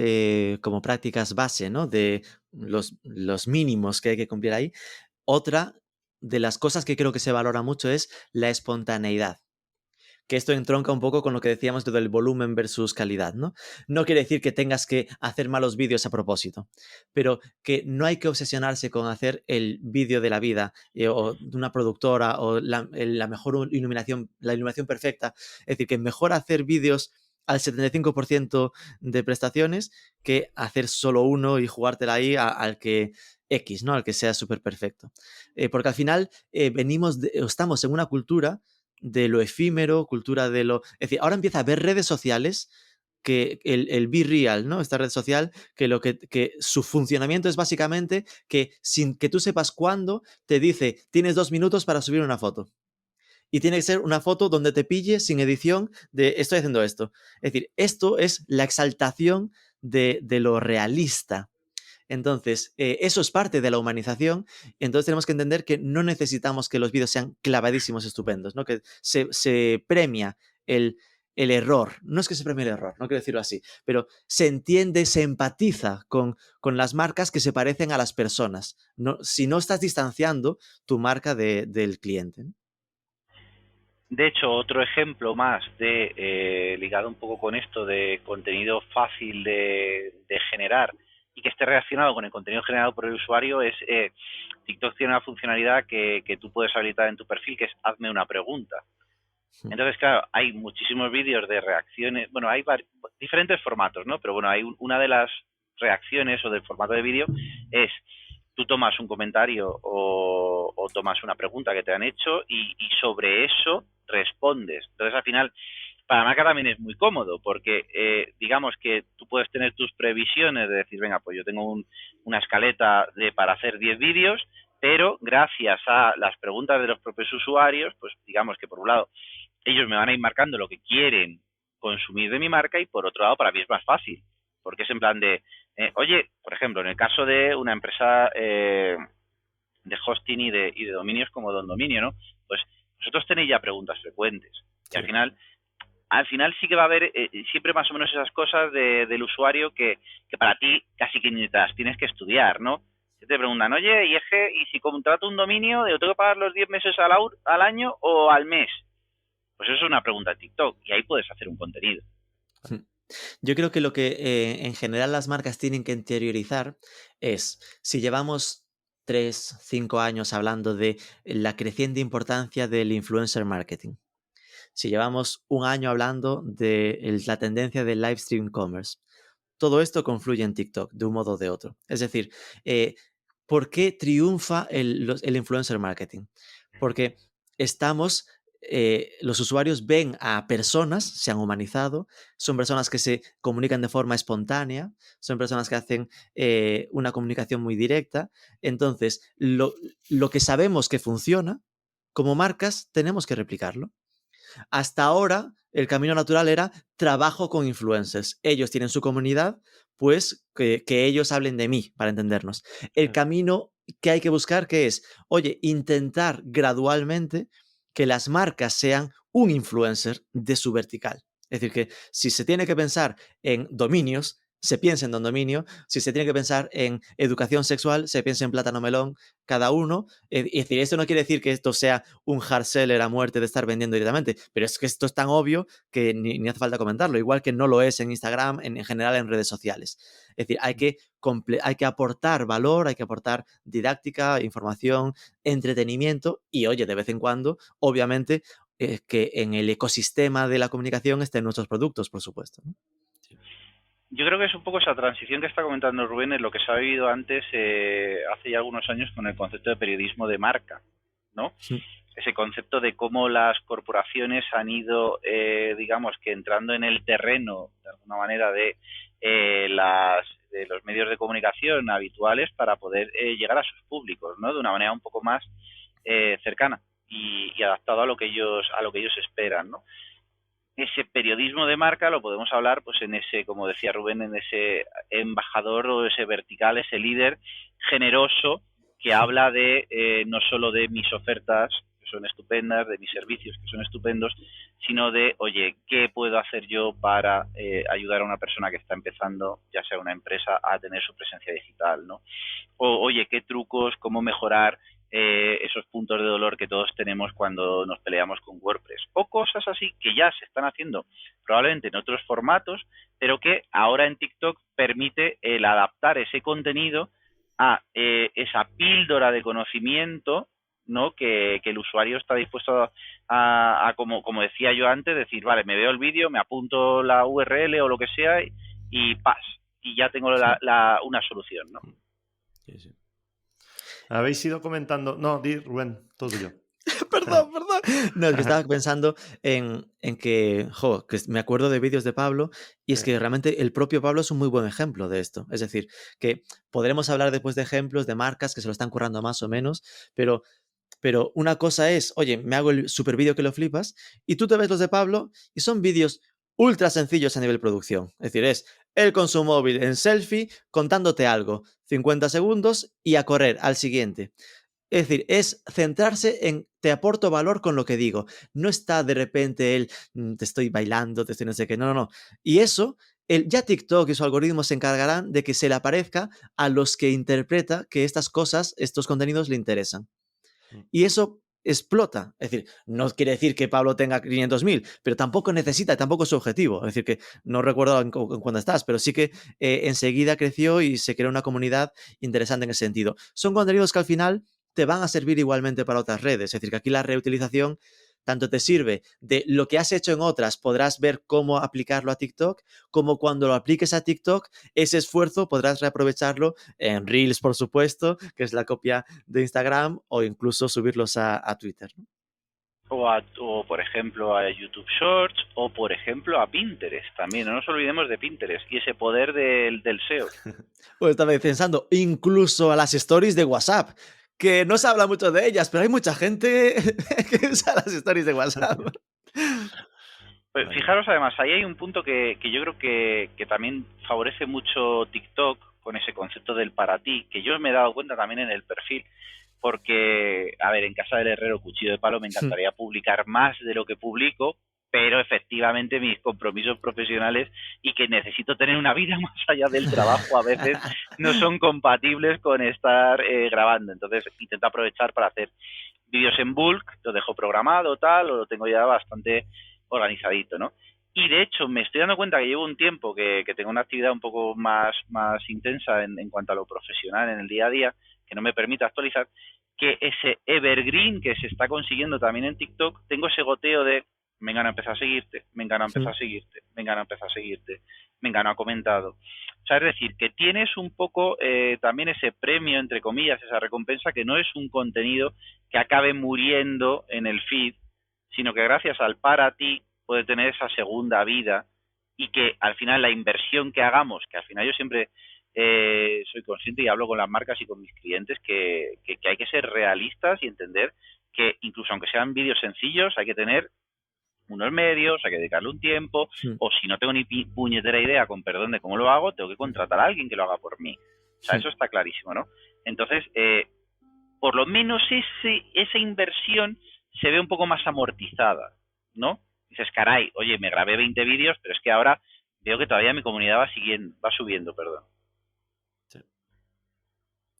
como prácticas base, ¿no? De los mínimos que hay que cumplir ahí. Otra de las cosas que creo que se valora mucho es la espontaneidad. Que esto entronca un poco con lo que decíamos del volumen versus calidad, ¿no? No quiere decir que tengas que hacer malos vídeos a propósito, pero que no hay que obsesionarse con hacer el vídeo de la vida o de una productora o la mejor iluminación, la iluminación perfecta. Es decir, que mejor hacer vídeos al 75% de prestaciones que hacer solo uno y jugártela ahí al que X, ¿no? Al que sea súper perfecto. Porque al final estamos en una cultura de lo efímero, cultura de lo... Es decir, ahora empieza a haber redes sociales que el Be Real, ¿no? Esta red social que su funcionamiento es básicamente que sin que tú sepas cuándo te dice tienes 2 minutos para subir una foto. Y tiene que ser una foto donde te pille sin edición de estoy haciendo esto. Es decir, esto es la exaltación de lo realista. Entonces, eso es parte de la humanización. Entonces tenemos que entender que no necesitamos que los vídeos sean clavadísimos, estupendos, ¿no? Que se premia el error. No es que se premie el error, no quiero decirlo así, pero se entiende, se empatiza con las marcas que se parecen a las personas. No, si no estás distanciando tu marca del cliente, ¿no? De hecho, otro ejemplo más ligado un poco con esto de contenido fácil de generar y que esté relacionado con el contenido generado por el usuario es TikTok tiene una funcionalidad que tú puedes habilitar en tu perfil, que es hazme una pregunta. Entonces, claro, hay muchísimos vídeos de reacciones, bueno, hay diferentes formatos, ¿no? Pero bueno, hay una de las reacciones o del formato de vídeo es tú tomas un comentario o tomas una pregunta que te han hecho y sobre eso respondes. Entonces, al final, para marca también es muy cómodo porque digamos que tú puedes tener tus previsiones de decir, venga, pues yo tengo una escaleta para hacer 10 vídeos, pero gracias a las preguntas de los propios usuarios, pues digamos que por un lado ellos me van a ir marcando lo que quieren consumir de mi marca y por otro lado para mí es más fácil, porque es en plan de, oye, por ejemplo, en el caso de una empresa de hosting y de dominios como Don Dominio, ¿no? Pues vosotros tenéis ya preguntas frecuentes y al final sí que va a haber siempre más o menos esas cosas del usuario que para ti casi que ni te las tienes que estudiar, ¿no? Se te preguntan, oye, y si contrato un dominio, ¿tengo que pagar los 10 meses al año o al mes? Pues eso es una pregunta de TikTok y ahí puedes hacer un contenido. Yo creo que lo que en general las marcas tienen que interiorizar es, si llevamos 3, 5 años hablando de la creciente importancia del influencer marketing, si llevamos un año hablando de la tendencia del live stream commerce, todo esto confluye en TikTok de un modo o de otro. Es decir, ¿por qué triunfa el influencer marketing? Porque los usuarios ven a personas, se han humanizado, son personas que se comunican de forma espontánea, son personas que hacen una comunicación muy directa. Entonces, lo que sabemos que funciona, como marcas, tenemos que replicarlo. Hasta ahora, el camino natural era trabajo con influencers. Ellos tienen su comunidad, pues que ellos hablen de mí, para entendernos. El camino que hay que buscar, que es, oye, intentar gradualmente que las marcas sean un influencer de su vertical. Es decir, que si se tiene que pensar en dominios, se piensa en Don Dominio. Si se tiene que pensar en educación sexual, se piensa en Plátano Melón cada uno. Es decir, esto no quiere decir que esto sea un hard seller a muerte de estar vendiendo directamente, pero es que esto es tan obvio que ni hace falta comentarlo, igual que no lo es en Instagram, en general en redes sociales. Es decir, hay que aportar valor, hay que aportar didáctica, información, entretenimiento y, oye, de vez en cuando, obviamente, que en el ecosistema de la comunicación estén nuestros productos, por supuesto, ¿no? Yo creo que es un poco esa transición que está comentando Rubén, es lo que se ha vivido antes, hace ya algunos años, con el concepto de periodismo de marca, ¿no? Sí. Ese concepto de cómo las corporaciones han ido, digamos, que entrando en el terreno, de alguna manera, de los medios de comunicación habituales para poder llegar a sus públicos, ¿no? De una manera un poco más cercana y adaptado a lo que ellos esperan, ¿no? Ese periodismo de marca lo podemos hablar, pues, en ese, como decía Rubén, en ese embajador o ese vertical, ese líder generoso que habla de no solo de mis ofertas, que son estupendas, de mis servicios, que son estupendos, sino de, oye, ¿qué puedo hacer yo para ayudar a una persona que está empezando, ya sea una empresa, a tener su presencia digital, ¿no? O, oye, ¿qué trucos, cómo mejorar esos puntos de dolor que todos tenemos cuando nos peleamos con WordPress? O cosas así que ya se están haciendo probablemente en otros formatos, pero que ahora en TikTok permite el adaptar ese contenido a esa píldora de conocimiento, ¿no? Que el usuario está dispuesto a como decía yo antes, decir, vale, me veo el vídeo, me apunto la URL o lo que sea y ya tengo una solución, ¿no? Sí, sí. Habéis ido comentando... No, di, Rubén, todo tuyo. Perdón. No, es que estaba pensando en que me acuerdo de vídeos de Pablo y es que realmente el propio Pablo es un muy buen ejemplo de esto. Es decir, que podremos hablar después de ejemplos de marcas que se lo están currando más o menos, pero una cosa es, oye, me hago el super vídeo que lo flipas y tú te ves los de Pablo y son vídeos ultra sencillos a nivel producción. Es decir, es él con su móvil en selfie contándote algo, 50 segundos y a correr al siguiente. Es decir, es centrarse en te aporto valor con lo que digo. No está de repente él, te estoy bailando, te estoy no sé qué. No. Y eso, ya TikTok y su algoritmo se encargarán de que se le aparezca a los que interpreta que estas cosas, estos contenidos le interesan. Y eso explota. Es decir, no quiere decir que Pablo tenga 500.000, pero tampoco necesita, tampoco es su objetivo. Es decir, que no recuerdo en cuándo estás, pero sí que enseguida creció y se creó una comunidad interesante en ese sentido. Son contenidos que al final te van a servir igualmente para otras redes. Es decir, que aquí la reutilización tanto te sirve de lo que has hecho en otras, podrás ver cómo aplicarlo a TikTok, como cuando lo apliques a TikTok, ese esfuerzo podrás reaprovecharlo en Reels, por supuesto, que es la copia de Instagram, o incluso subirlos a Twitter, ¿no? O, por ejemplo, a YouTube Shorts, o, por ejemplo, a Pinterest también. No nos olvidemos de Pinterest y ese poder del SEO. Pues estaba pensando, incluso a las stories de WhatsApp, que no se habla mucho de ellas, pero hay mucha gente que usa las stories de WhatsApp. Pues fijaros, además, ahí hay un punto que yo creo que también favorece mucho TikTok con ese concepto del para ti, que yo me he dado cuenta también en el perfil, porque, a ver, en casa del herrero cuchillo de palo me encantaría publicar más de lo que publico, pero efectivamente mis compromisos profesionales y que necesito tener una vida más allá del trabajo a veces no son compatibles con estar grabando. Entonces intento aprovechar para hacer vídeos en bulk, lo dejo programado tal, o lo tengo ya bastante organizadito, ¿no? Y de hecho me estoy dando cuenta que llevo un tiempo que tengo una actividad un poco más intensa en cuanto a lo profesional en el día a día, que no me permite actualizar, que ese evergreen que se está consiguiendo también en TikTok, tengo ese goteo de Mengano ha empezado a seguirte, Mengano ha empezado a seguirte, Mengano ha empezado a seguirte, Mengano ha comentado. O sea, es decir, que tienes un poco también ese premio, entre comillas, esa recompensa, que no es un contenido que acabe muriendo en el feed, sino que gracias al para ti puede tener esa segunda vida y que al final la inversión que hagamos, que al final yo siempre soy consciente y hablo con las marcas y con mis clientes que hay que ser realistas y entender que incluso aunque sean vídeos sencillos hay que tener unos medios, hay que dedicarle un tiempo, o si no tengo ni puñetera idea, con perdón, de cómo lo hago, tengo que contratar a alguien que lo haga por mí. O sea, eso está clarísimo, ¿no? Entonces, por lo menos esa inversión se ve un poco más amortizada, ¿no? Dices, caray, oye, me grabé 20 vídeos, pero es que ahora veo que todavía mi comunidad va subiendo, perdón.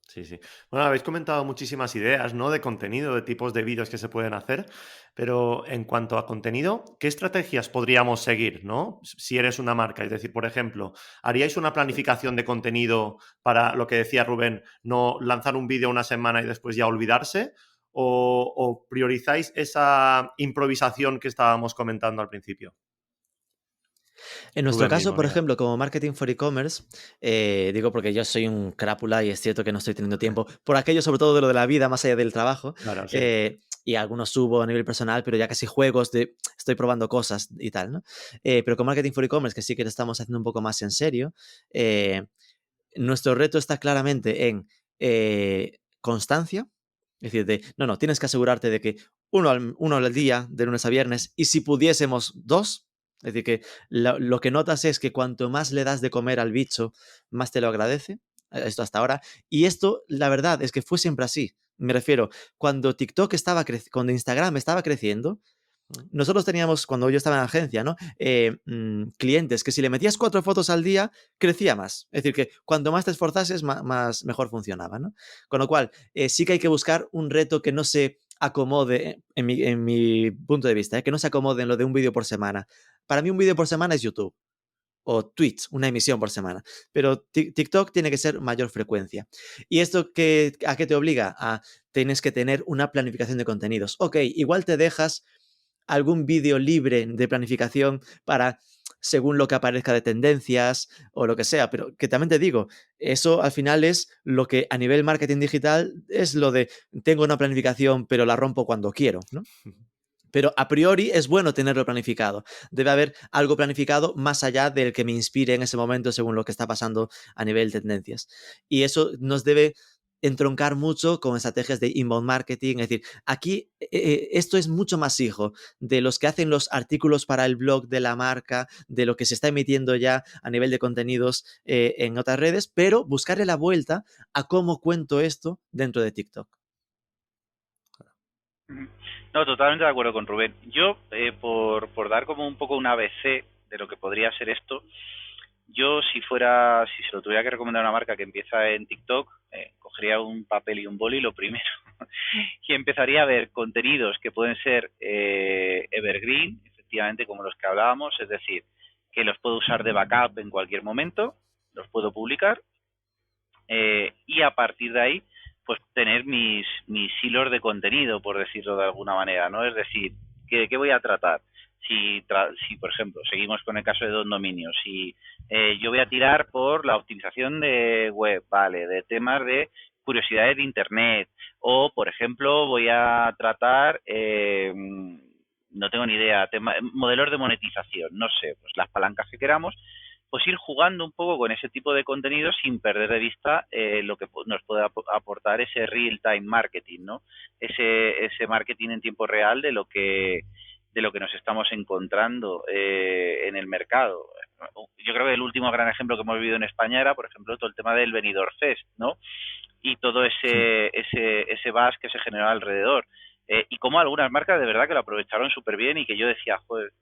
Sí, sí. Bueno, habéis comentado muchísimas ideas, ¿no? De contenido, de tipos de vídeos que se pueden hacer, pero en cuanto a contenido, ¿qué estrategias podríamos seguir, ¿no? Si eres una marca, es decir, por ejemplo, ¿haríais una planificación de contenido para lo que decía Rubén, no lanzar un vídeo una semana y después ya olvidarse? ¿O priorizáis esa improvisación que estábamos comentando al principio? En nuestro Rubén caso, mismo, por venga. ejemplo, como marketing for e-commerce, digo porque yo soy un crápula y es cierto que no estoy teniendo tiempo por aquello, sobre todo de lo de la vida, más allá del trabajo. Claro, sí. Y algunos subo a nivel personal, pero ya casi juegos de estoy probando cosas y tal, ¿no? Pero con marketing for e-commerce, que sí que lo estamos haciendo un poco más en serio, nuestro reto está claramente en constancia. Es decir, no, tienes que asegurarte de que uno al día, de lunes a viernes, y si pudiésemos, dos. Es decir, que lo que notas es que cuanto más le das de comer al bicho, más te lo agradece. Esto hasta ahora. Y esto, la verdad, es que fue siempre así. Me refiero, cuando TikTok cuando Instagram estaba creciendo, nosotros teníamos, cuando yo estaba en la agencia, ¿no? Clientes que si le metías 4 fotos al día, crecía más. Es decir, que cuanto más te esforzases, más mejor funcionaba, ¿no? Con lo cual, sí que hay que buscar un reto que no se acomode, en mi punto de vista, que no se acomode en lo de un vídeo por semana. Para mí un vídeo por semana es YouTube o Twitch, una emisión por semana. Pero TikTok tiene que ser mayor frecuencia. ¿Y esto a qué te obliga? Tienes que tener una planificación de contenidos. Ok, igual te dejas algún vídeo libre de planificación para según lo que aparezca de tendencias o lo que sea, pero que también te digo, eso al final es lo que a nivel marketing digital es lo de tengo una planificación pero la rompo cuando quiero, ¿no? Pero a priori es bueno tenerlo planificado. Debe haber algo planificado más allá del que me inspire en ese momento según lo que está pasando a nivel de tendencias. Y eso nos debe entroncar mucho con estrategias de inbound marketing. Es decir, aquí esto es mucho más hijo de los que hacen los artículos para el blog de la marca, de lo que se está emitiendo ya a nivel de contenidos en otras redes, pero buscarle la vuelta a cómo cuento esto dentro de TikTok. No, totalmente de acuerdo con Rubén. Yo, por dar como un poco un ABC de lo que podría ser esto, yo si se lo tuviera que recomendar a una marca que empieza en TikTok, cogería un papel y un boli, lo primero, y empezaría a ver contenidos que pueden ser evergreen, efectivamente como los que hablábamos, es decir, que los puedo usar de backup en cualquier momento, los puedo publicar, y a partir de ahí pues tener mis hilos de contenido, por decirlo de alguna manera, ¿no? Es decir, ¿qué voy a tratar? Si, por ejemplo, seguimos con el caso de Don Dominio, si yo voy a tirar por la optimización de web, ¿vale? De temas de curiosidades de Internet, o, por ejemplo, voy a tratar, no tengo ni idea, modelos de monetización, no sé, pues las palancas que queramos, pues ir jugando un poco con ese tipo de contenido sin perder de vista lo que nos puede aportar ese real-time marketing, ¿no? Ese marketing en tiempo real de lo que nos estamos encontrando en el mercado. Yo creo que el último gran ejemplo que hemos vivido en España era, por ejemplo, todo el tema del Benidorm Fest, ¿no? Y todo ese buzz que se generó alrededor. Y como algunas marcas de verdad que lo aprovecharon súper bien y que yo decía, joder,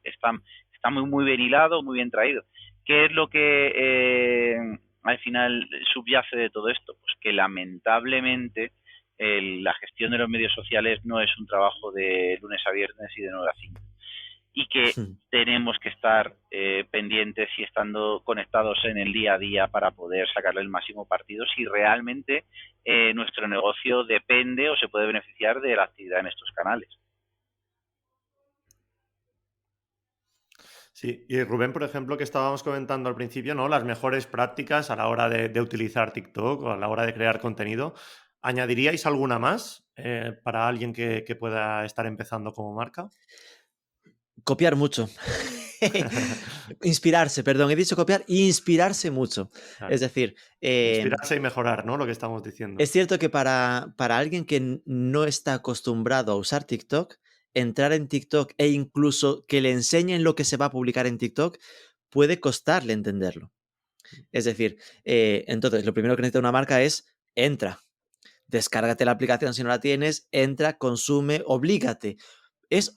está muy, muy bien hilado, muy bien traído. ¿Qué es lo que al final subyace de todo esto? Pues que lamentablemente la gestión de los medios sociales no es un trabajo de lunes a viernes y de 9 a 5. Y que tenemos que estar pendientes y estando conectados en el día a día para poder sacarle el máximo partido si realmente nuestro negocio depende o se puede beneficiar de la actividad en estos canales. Sí, y Rubén, por ejemplo, que estábamos comentando al principio, ¿no? Las mejores prácticas a la hora de utilizar TikTok o a la hora de crear contenido. ¿Añadiríais alguna más para alguien que pueda estar empezando como marca? Copiar mucho. Inspirarse, perdón, he dicho copiar, inspirarse mucho. Claro. Es decir, Inspirarse y mejorar, ¿no? Lo que estamos diciendo. es cierto que para alguien que no está acostumbrado a usar TikTok, entrar en TikTok e incluso que le enseñen lo que se va a publicar en TikTok, puede costarle entenderlo. Es decir, entonces lo primero que necesita una marca es entra, descárgate la aplicación si no la tienes, entra, consume, oblígate.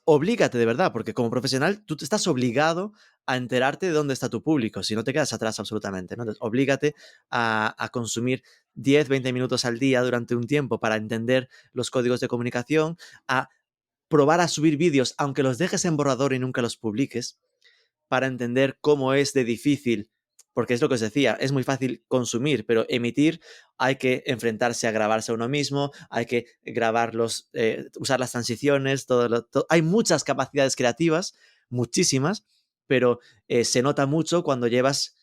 oblígate de verdad, porque como profesional tú te estás obligado a enterarte de dónde está tu público, si no te quedas atrás absolutamente, ¿no? Entonces, oblígate a consumir 10, 20 minutos al día durante un tiempo para entender los códigos de comunicación, a probar a subir vídeos, aunque los dejes en borrador y nunca los publiques, para entender cómo es de difícil, porque es lo que os decía, es muy fácil consumir, pero emitir hay que enfrentarse a grabarse a uno mismo, hay que grabarlos, usar las transiciones, hay muchas capacidades creativas, muchísimas, pero se nota mucho cuando llevas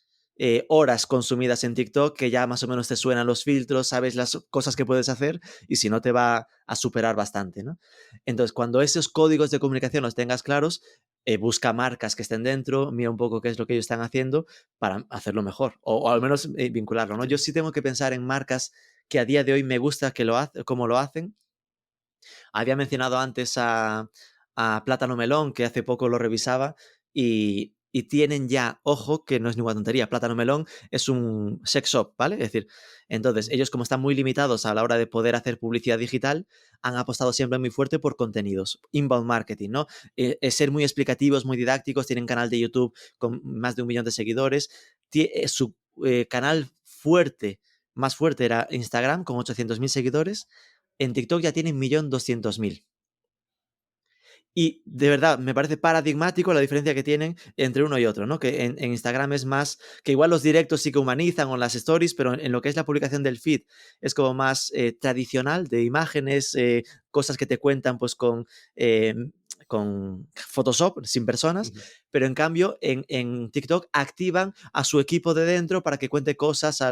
horas consumidas en TikTok, que ya más o menos te suenan los filtros, sabes las cosas que puedes hacer y si no te va a superar bastante, ¿no? Entonces, cuando esos códigos de comunicación los tengas claros, busca marcas que estén dentro, mira un poco qué es lo que ellos están haciendo para hacerlo mejor o al menos vincularlo, ¿no? Yo sí tengo que pensar en marcas que a día de hoy me gusta que cómo lo hacen. Había mencionado antes a Plátano Melón, que hace poco lo revisaba, y tienen ya, ojo, que no es ninguna tontería, Plátano Melón es un sex shop, ¿vale? Es decir, entonces ellos como están muy limitados a la hora de poder hacer publicidad digital, han apostado siempre muy fuerte por contenidos, inbound marketing, ¿no? Ser muy explicativos, muy didácticos, tienen canal de YouTube con más de 1 millón de seguidores, su canal fuerte, más fuerte era Instagram con 800.000 seguidores, en TikTok ya tienen 1.200.000. Y de verdad, me parece paradigmático la diferencia que tienen entre uno y otro, ¿no? Que en Instagram es más, que igual los directos sí que humanizan o las stories, pero en lo que es la publicación del feed es como más tradicional, de imágenes, cosas que te cuentan pues con Photoshop, sin personas, pero en cambio en TikTok activan a su equipo de dentro para que cuente cosas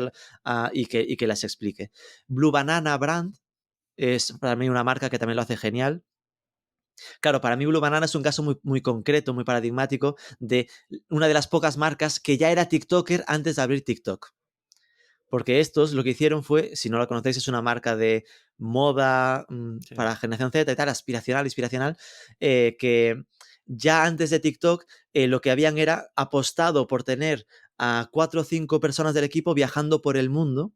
y que las explique. Blue Banana Brand es para mí una marca que también lo hace genial. Claro, para mí Blue Banana es un caso muy, muy concreto, muy paradigmático de una de las pocas marcas que ya era TikToker antes de abrir TikTok. Porque estos lo que hicieron fue, si no la conocéis, es una marca de moda para generación Z y tal, inspiracional, que ya antes de TikTok lo que habían era apostado por tener a 4 o 5 personas del equipo viajando por el mundo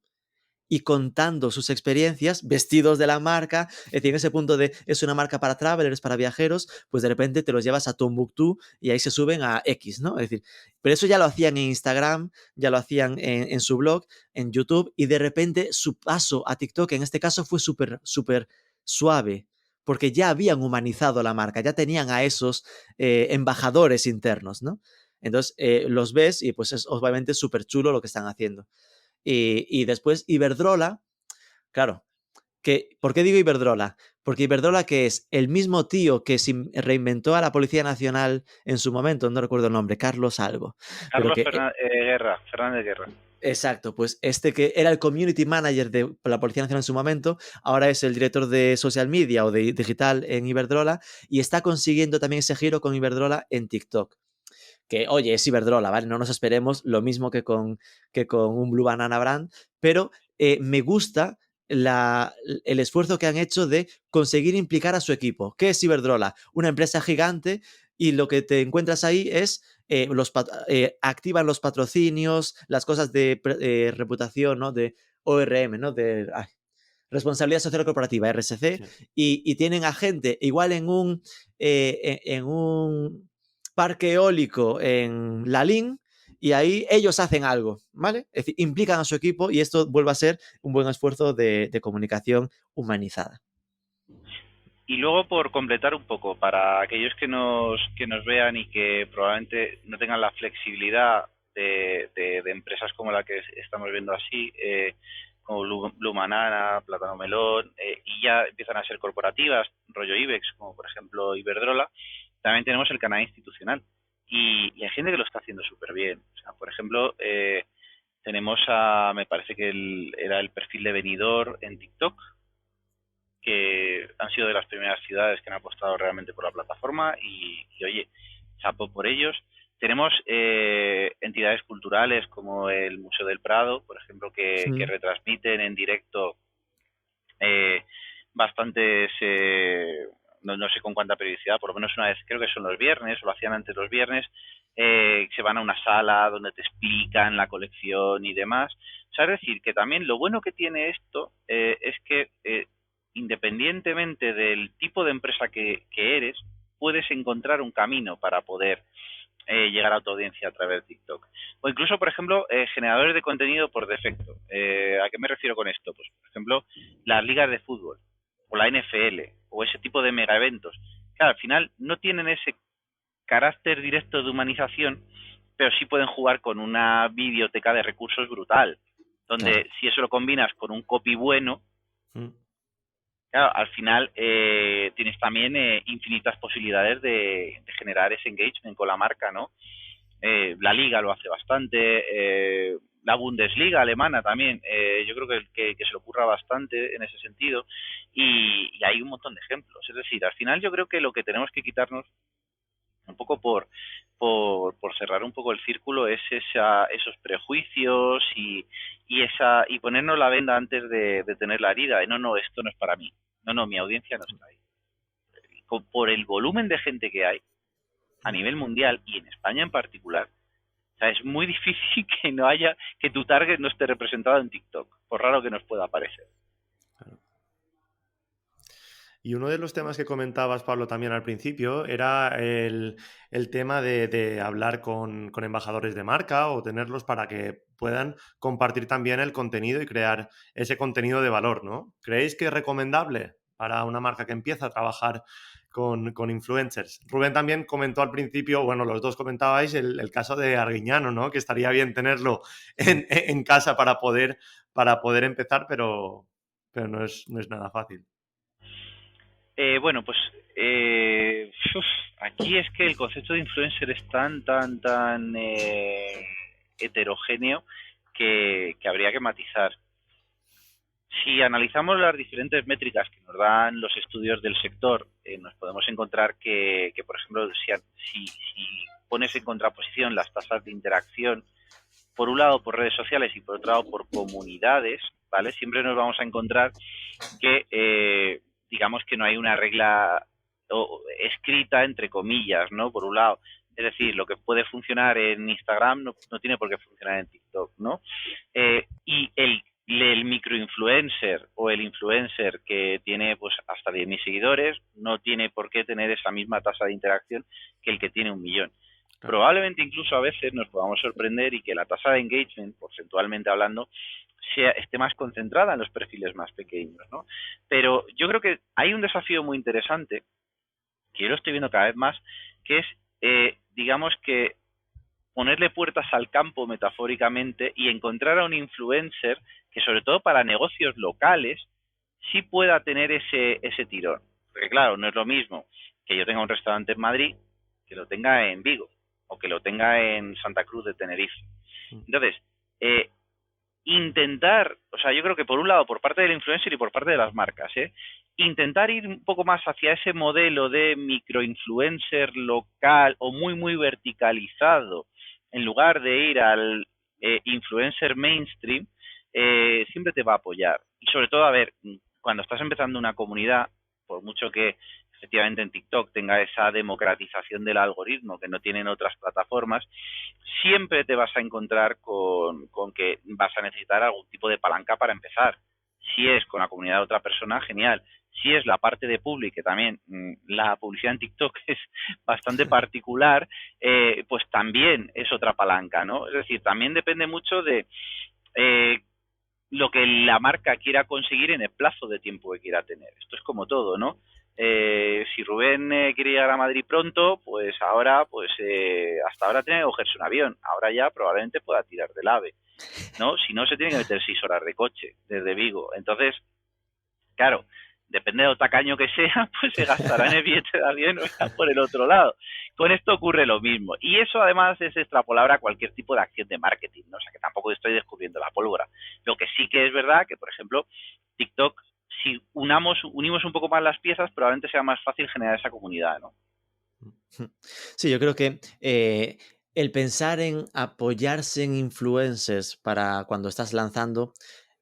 y contando sus experiencias, vestidos de la marca, es decir, en ese punto de es una marca para travelers, para viajeros, pues de repente te los llevas a Tombuctú y ahí se suben a X, ¿no? Es decir, pero eso ya lo hacían en Instagram, ya lo hacían en su blog, en YouTube, y de repente su paso a TikTok en este caso fue súper suave, porque ya habían humanizado la marca, ya tenían a esos embajadores internos, ¿no? Entonces los ves y pues es obviamente súper chulo lo que están haciendo. Y después Iberdrola, claro, ¿por qué digo Iberdrola? Porque Iberdrola, que es el mismo tío que reinventó a la Policía Nacional en su momento, no recuerdo el nombre, Carlos algo. Carlos Pero que, Fernández Guerra. exacto, pues este que era el community manager de la Policía Nacional en su momento, ahora es el director de social media o de digital en Iberdrola y está consiguiendo también ese giro con Iberdrola en TikTok. Que, oye, es Iberdrola, ¿vale? No nos esperemos lo mismo que con un Blue Banana Brand, pero me gusta el esfuerzo que han hecho de conseguir implicar a su equipo. ¿Qué es Iberdrola? Una empresa gigante y lo que te encuentras ahí es activan los patrocinios, las cosas de reputación, ¿no? De ORM, ¿no? Responsabilidad Social Corporativa, RSC, y tienen a gente igual en un parque eólico en Lalín y ahí ellos hacen algo, ¿vale? Es decir, implican a su equipo y esto vuelve a ser un buen esfuerzo de comunicación humanizada. Y luego, por completar un poco, para aquellos que nos vean y que probablemente no tengan la flexibilidad de empresas como la que estamos viendo así, como Blue Banana, Plátano Melón, y ya empiezan a ser corporativas, rollo IBEX, como por ejemplo Iberdrola, también tenemos el canal institucional. Y hay gente que lo está haciendo súper bien. O sea, por ejemplo, tenemos me parece que era el perfil de Benidorm en TikTok, que han sido de las primeras ciudades que han apostado realmente por la plataforma y oye, chapo por ellos. Tenemos entidades culturales como el Museo del Prado, por ejemplo, que retransmiten en directo bastantes, no sé con cuánta periodicidad, por lo menos una vez, creo que son los viernes, o lo hacían antes los viernes, se van a una sala donde te explican la colección y demás. O sea, es decir, que también lo bueno que tiene esto es que independientemente del tipo de empresa que eres, puedes encontrar un camino para poder llegar a tu audiencia a través de TikTok. O incluso, por ejemplo, generadores de contenido por defecto. ¿A qué me refiero con esto? Pues, por ejemplo, las ligas de fútbol, o la NFL, o ese tipo de mega eventos. Claro, al final no tienen ese carácter directo de humanización, pero sí pueden jugar con una biblioteca de recursos brutal, donde Claro. si eso lo combinas con un copy bueno, claro, al final tienes también infinitas posibilidades de generar ese engagement con la marca, ¿no? La Liga lo hace bastante, la Bundesliga alemana también, yo creo que se le ocurra bastante en ese sentido, y hay un montón de ejemplos. Es decir, al final yo creo que lo que tenemos que quitarnos, un poco por cerrar un poco el círculo, es esos prejuicios y ponernos la venda antes de tener la herida. No, esto no es para mí. No, mi audiencia no está ahí. Por el volumen de gente que hay a nivel mundial y en España en particular, o sea, es muy difícil que tu target no esté representado en TikTok, por raro que nos pueda parecer. Y uno de los temas que comentabas, Pablo, también al principio, era el tema de hablar con embajadores de marca o tenerlos para que puedan compartir también el contenido y crear ese contenido de valor, ¿no? ¿Creéis que es recomendable para una marca que empieza a trabajar con influencers? Rubén también comentó al principio, bueno, los dos comentabais el caso de Arguiñano, ¿no? Que estaría bien tenerlo en casa para poder empezar, pero no es nada fácil. Bueno, pues aquí es que el concepto de influencer es tan heterogéneo que habría que matizar. Si analizamos las diferentes métricas que nos dan los estudios del sector, nos podemos encontrar que por ejemplo, si pones en contraposición las tasas de interacción, por un lado por redes sociales y por otro lado por comunidades, ¿vale? Siempre nos vamos a encontrar que digamos que no hay una regla escrita, entre comillas, ¿no? Por un lado, es decir, lo que puede funcionar en Instagram no tiene por qué funcionar en TikTok, ¿no? Y el microinfluencer o el influencer que tiene pues hasta 10.000 seguidores no tiene por qué tener esa misma tasa de interacción que el que tiene 1 millón. Claro. Probablemente incluso a veces nos podamos sorprender y que la tasa de engagement, porcentualmente hablando, esté más concentrada en los perfiles más pequeños, ¿no? Pero yo creo que hay un desafío muy interesante, que yo lo estoy viendo cada vez más, que es, digamos que ponerle puertas al campo metafóricamente y encontrar a un influencer que sobre todo para negocios locales sí pueda tener ese tirón. Porque claro, no es lo mismo que yo tenga un restaurante en Madrid que lo tenga en Vigo o que lo tenga en Santa Cruz de Tenerife. Entonces, intentar, o sea, yo creo que por un lado, por parte del influencer y por parte de las marcas, intentar ir un poco más hacia ese modelo de microinfluencer local o muy verticalizado, en lugar de ir al influencer mainstream, siempre te va a apoyar. Y sobre todo, a ver, cuando estás empezando una comunidad, por mucho que efectivamente en TikTok tenga esa democratización del algoritmo que no tienen otras plataformas, siempre te vas a encontrar con que vas a necesitar algún tipo de palanca para empezar. Si es con la comunidad de otra persona, genial. Si es la parte de public, que también la publicidad en TikTok es bastante particular, pues también es otra palanca, ¿no? Es decir, también depende mucho de lo que la marca quiera conseguir en el plazo de tiempo que quiera tener. Esto es como todo, ¿no? Si Rubén quiere llegar a Madrid pronto, pues ahora, hasta ahora tiene que cogerse un avión. Ahora ya probablemente pueda tirar del AVE, ¿no? Si no, se tiene que meter 6 horas de coche desde Vigo. Entonces, claro, depende de lo tacaño que sea, pues se gastará en el billete de avión o irá por el otro lado. Con esto ocurre lo mismo. Y eso además es extrapolable a cualquier tipo de acción de marketing, ¿no? O sea, que tampoco estoy descubriendo la pólvora. Lo que sí que es verdad que, por ejemplo, TikTok, si unimos un poco más las piezas, probablemente sea más fácil generar esa comunidad, ¿no? Sí, yo creo que el pensar en apoyarse en influencers para cuando estás lanzando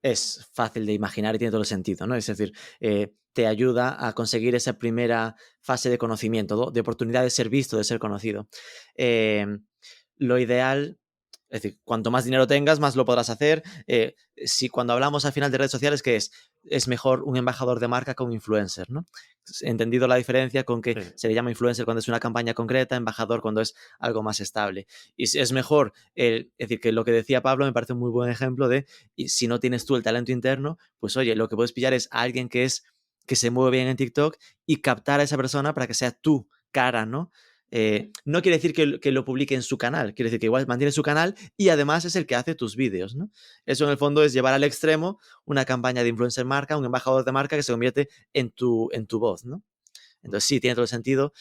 es fácil de imaginar y tiene todo el sentido, ¿no? Es decir, te ayuda a conseguir esa primera fase de conocimiento, ¿no? De oportunidad de ser visto, de ser conocido. Lo ideal, es decir, cuanto más dinero tengas, más lo podrás hacer. Si cuando hablamos al final de redes sociales, ¿qué es? es mejor un embajador de marca que un influencer, ¿no? Entendido la diferencia con que Sí. se le llama influencer cuando es una campaña concreta, embajador cuando es algo más estable. Y es mejor, es decir, que lo que decía Pablo me parece un muy buen ejemplo de, y si no tienes tú el talento interno, pues oye, lo que puedes pillar es a alguien que se mueve bien en TikTok y captar a esa persona para que sea tu cara, ¿no? No quiere decir que lo publique en su canal, quiere decir que igual mantiene su canal y además es el que hace tus vídeos, ¿no? Eso en el fondo es llevar al extremo una campaña de influencer marca, un embajador de marca que se convierte en tu voz, ¿no? Entonces sí, tiene todo el sentido,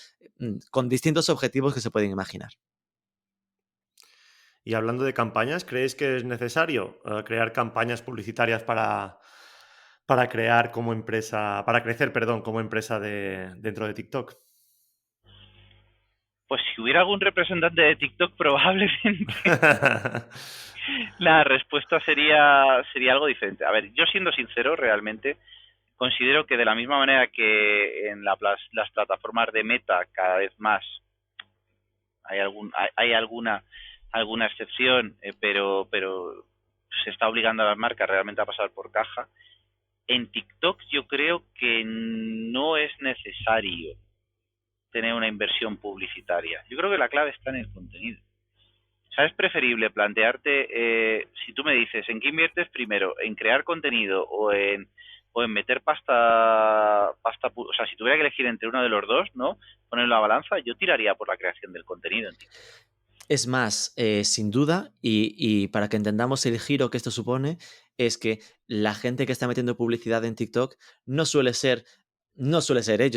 con distintos objetivos que se pueden imaginar. Y hablando de campañas, ¿creéis que es necesario crear campañas publicitarias para crear como empresa, para crecer, perdón, como empresa dentro de TikTok? Pues si hubiera algún representante de TikTok, probablemente la respuesta sería algo diferente. A ver, yo siendo sincero, realmente considero que de la misma manera que en las plataformas de Meta cada vez más hay alguna excepción, pero se está obligando a las marcas realmente a pasar por caja. En TikTok yo creo que no es necesario tener una inversión publicitaria. Yo creo que la clave está en el contenido. O sea, es preferible plantearte, si tú me dices, ¿en qué inviertes primero? ¿En crear contenido o en meter pasta? O sea, si tuviera que elegir entre uno de los dos, ¿no? Poner la balanza, yo tiraría por la creación del contenido en TikTok. Es más, sin duda, y para que entendamos el giro que esto supone, es que la gente que está metiendo publicidad en TikTok no suele ser, yo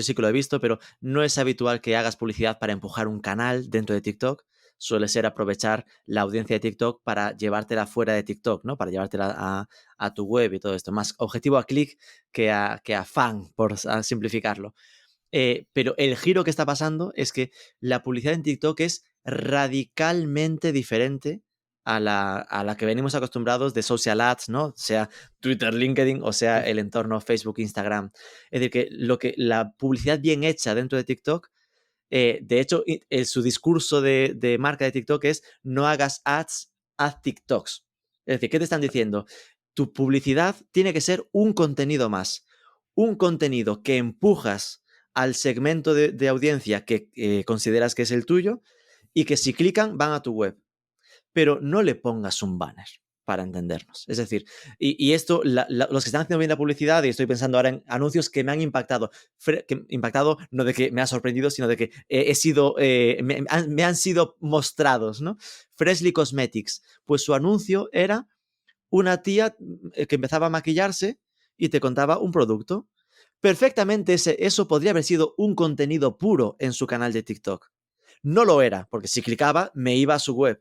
sí que lo he visto, pero no es habitual que hagas publicidad para empujar un canal dentro de TikTok. Suele ser aprovechar la audiencia de TikTok para llevártela fuera de TikTok, ¿no? Para llevártela a tu web y todo esto. Más objetivo a clic que a fan, por simplificarlo. Pero el giro que está pasando es que la publicidad en TikTok es radicalmente diferente a la que venimos acostumbrados de social ads, ¿no? Sea Twitter, LinkedIn o sea el entorno Facebook, Instagram. Es decir, que la publicidad bien hecha dentro de TikTok, de hecho, su discurso de marca de TikTok es no hagas ads, haz TikToks. Es decir, ¿qué te están diciendo? Tu publicidad tiene que ser un contenido más. Un contenido que empujas al segmento de audiencia que consideras que es el tuyo y que si clican van a tu web. Pero no le pongas un banner para entendernos. Es decir, y esto, los que están haciendo bien la publicidad, y estoy pensando ahora en anuncios que me han impactado, no de que me ha sorprendido, sino de que me han sido mostrados, ¿no? Freshly Cosmetics, pues su anuncio era una tía que empezaba a maquillarse y te contaba un producto. Perfectamente eso podría haber sido un contenido puro en su canal de TikTok. No lo era, porque si clicaba me iba a su web.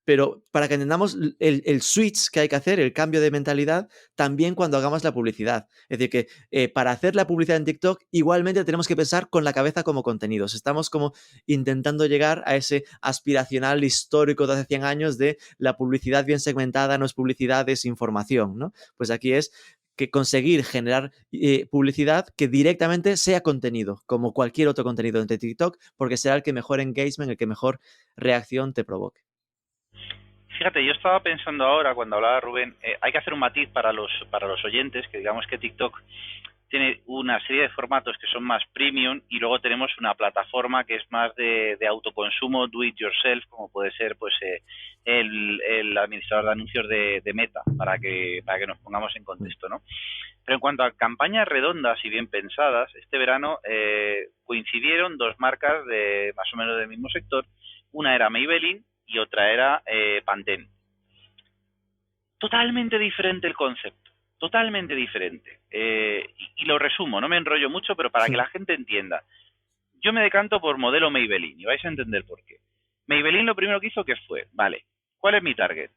Pero para que entendamos el switch que hay que hacer, el cambio de mentalidad, también cuando hagamos la publicidad. Es decir, que para hacer la publicidad en TikTok, igualmente tenemos que pensar con la cabeza como contenidos. Estamos como intentando llegar a ese aspiracional histórico de hace 100 años de la publicidad bien segmentada no es publicidad, es información, ¿no? Pues aquí es que conseguir generar publicidad que directamente sea contenido, como cualquier otro contenido de TikTok, porque será el que mejor engagement, el que mejor reacción te provoque. Fíjate, yo estaba pensando ahora, cuando hablaba Rubén, hay que hacer un matiz para los oyentes, que digamos que TikTok tiene una serie de formatos que son más premium y luego tenemos una plataforma que es más de autoconsumo, do it yourself, como puede ser pues el administrador de anuncios de Meta, para que nos pongamos en contexto, ¿no? Pero en cuanto a campañas redondas y bien pensadas, este verano coincidieron dos marcas de más o menos del mismo sector. Una era Maybelline y otra era Pantene. Totalmente diferente el concepto, totalmente diferente. Y lo resumo, no me enrollo mucho, pero para que la gente entienda. Yo me decanto por modelo Maybelline y vais a entender por qué. Maybelline lo primero que hizo que fue, vale, ¿cuál es mi target?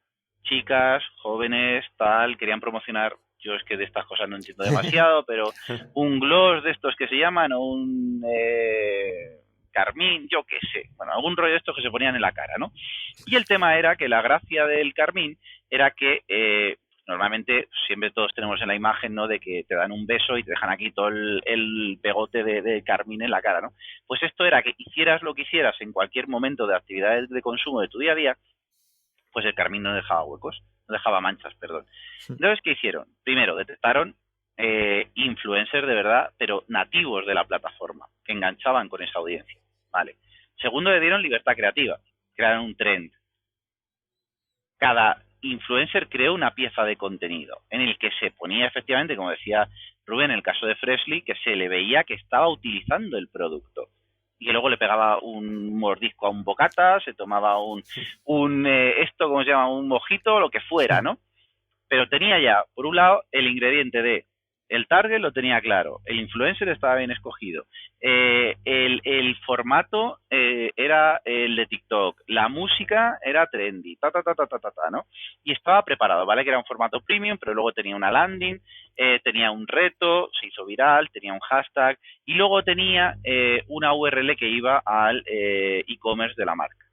Chicas, jóvenes, tal, querían promocionar, yo es que de estas cosas no entiendo demasiado, pero un gloss de estos que se llaman, o un carmín, yo qué sé, bueno, algún rollo de estos que se ponían en la cara, ¿no? Y el tema era que la gracia del carmín era que normalmente siempre todos tenemos en la imagen, ¿no?, de que te dan un beso y te dejan aquí todo el pegote de carmín en la cara, ¿no? Pues esto era que hicieras lo que hicieras en cualquier momento de actividades de consumo de tu día a día, pues el carmín no dejaba huecos, no dejaba manchas, perdón. Entonces, ¿qué hicieron? Primero, detectaron influencers de verdad, pero nativos de la plataforma, que enganchaban con esa audiencia, ¿vale? Segundo, le dieron libertad creativa, crearon un trend. Cada influencer creó una pieza de contenido en el que se ponía efectivamente, como decía Rubén, en el caso de Freshly, que se le veía que estaba utilizando el producto y que luego le pegaba un mordisco a un bocata, se tomaba esto, ¿cómo se llama? Un mojito, lo que fuera, ¿no? Pero tenía ya, por un lado, el ingrediente de el target lo tenía claro, el influencer estaba bien escogido, el formato era el de TikTok, la música era trendy, ¿no? Y estaba preparado, ¿vale? Que era un formato premium, pero luego tenía una landing, tenía un reto, se hizo viral, tenía un hashtag y luego tenía una URL que iba al e-commerce de la marca,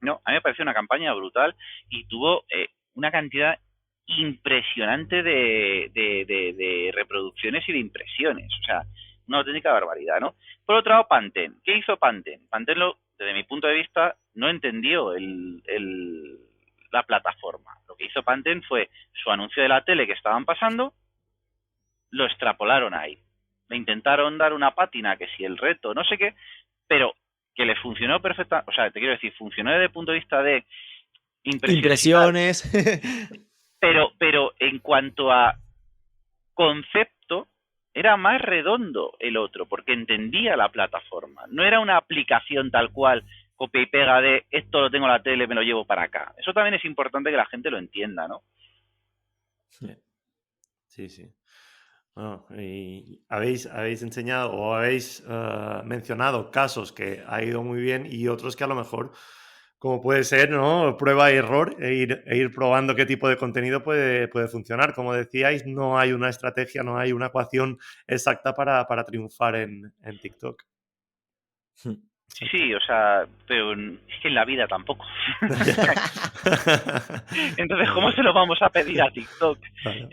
¿no? A mí me pareció una campaña brutal y tuvo una cantidad impresionante de reproducciones y de impresiones, o sea, una auténtica barbaridad, ¿no? Por otro lado, Pantene. ¿Qué hizo Pantene? Pantene, desde mi punto de vista, no entendió la plataforma. Lo que hizo Pantene fue su anuncio de la tele que estaban pasando, lo extrapolaron ahí. Le intentaron dar una pátina, que si el reto, no sé qué, pero que le funcionó perfectamente, o sea, te quiero decir, funcionó desde el punto de vista de impresiones. Pero en cuanto a concepto, era más redondo el otro, porque entendía la plataforma. No era una aplicación tal cual, copia y pega de esto lo tengo en la tele, me lo llevo para acá. Eso también es importante que la gente lo entienda, ¿no? Sí, sí. Bueno, y habéis enseñado o habéis mencionado casos que ha ido muy bien y otros que a lo mejor, como puede ser, ¿no? Prueba y error e ir probando qué tipo de contenido puede funcionar. Como decíais, no hay una estrategia, no hay una ecuación exacta para triunfar en TikTok. Sí, o sea, pero es que en la vida tampoco. Entonces, ¿cómo se lo vamos a pedir a TikTok? Claro.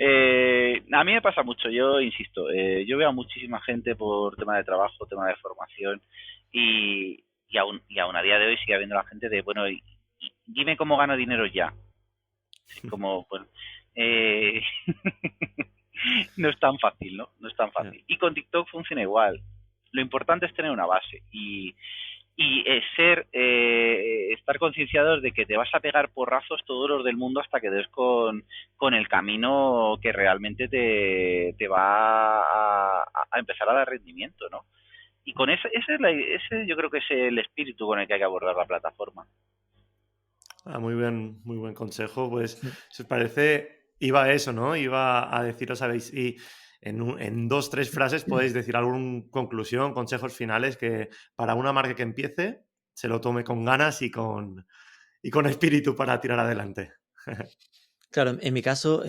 A mí me pasa mucho, yo insisto, yo veo a muchísima gente por tema de trabajo, tema de formación y aún a día de hoy sigue habiendo la gente de, bueno, y dime cómo gano dinero ya. Como, bueno, no es tan fácil, ¿no? No es tan fácil. Y con TikTok funciona igual. Lo importante es tener una base y estar concienciados de que te vas a pegar porrazos todos los del mundo hasta que des con el camino que realmente te va a empezar a dar rendimiento, ¿no? Y con ese yo creo que es el espíritu con el que hay que abordar la plataforma. Muy buen consejo. Pues, si os parece, iba a eso, ¿no? Iba a deciros, ¿sabéis? Y en 2-3 frases podéis decir alguna conclusión, consejos finales que para una marca que empiece se lo tome con ganas y con espíritu para tirar adelante. Claro, en mi caso,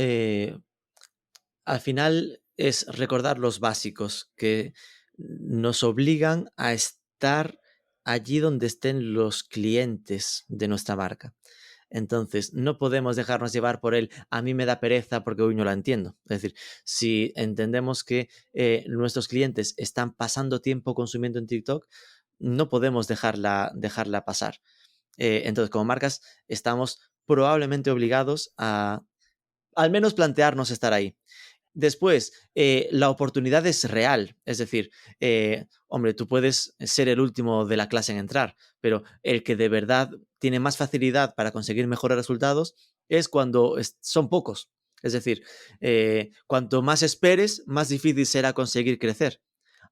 al final es recordar los básicos que nos obligan a estar allí donde estén los clientes de nuestra marca. Entonces, no podemos dejarnos llevar por el a mí me da pereza porque hoy no la entiendo. Es decir, si entendemos que nuestros clientes están pasando tiempo consumiendo en TikTok, no podemos dejarla pasar. Entonces, como marcas, estamos probablemente obligados a al menos plantearnos estar ahí. Después, la oportunidad es real, es decir, hombre, tú puedes ser el último de la clase en entrar, pero el que de verdad tiene más facilidad para conseguir mejores resultados es cuando son pocos. Es decir, cuanto más esperes, más difícil será conseguir crecer.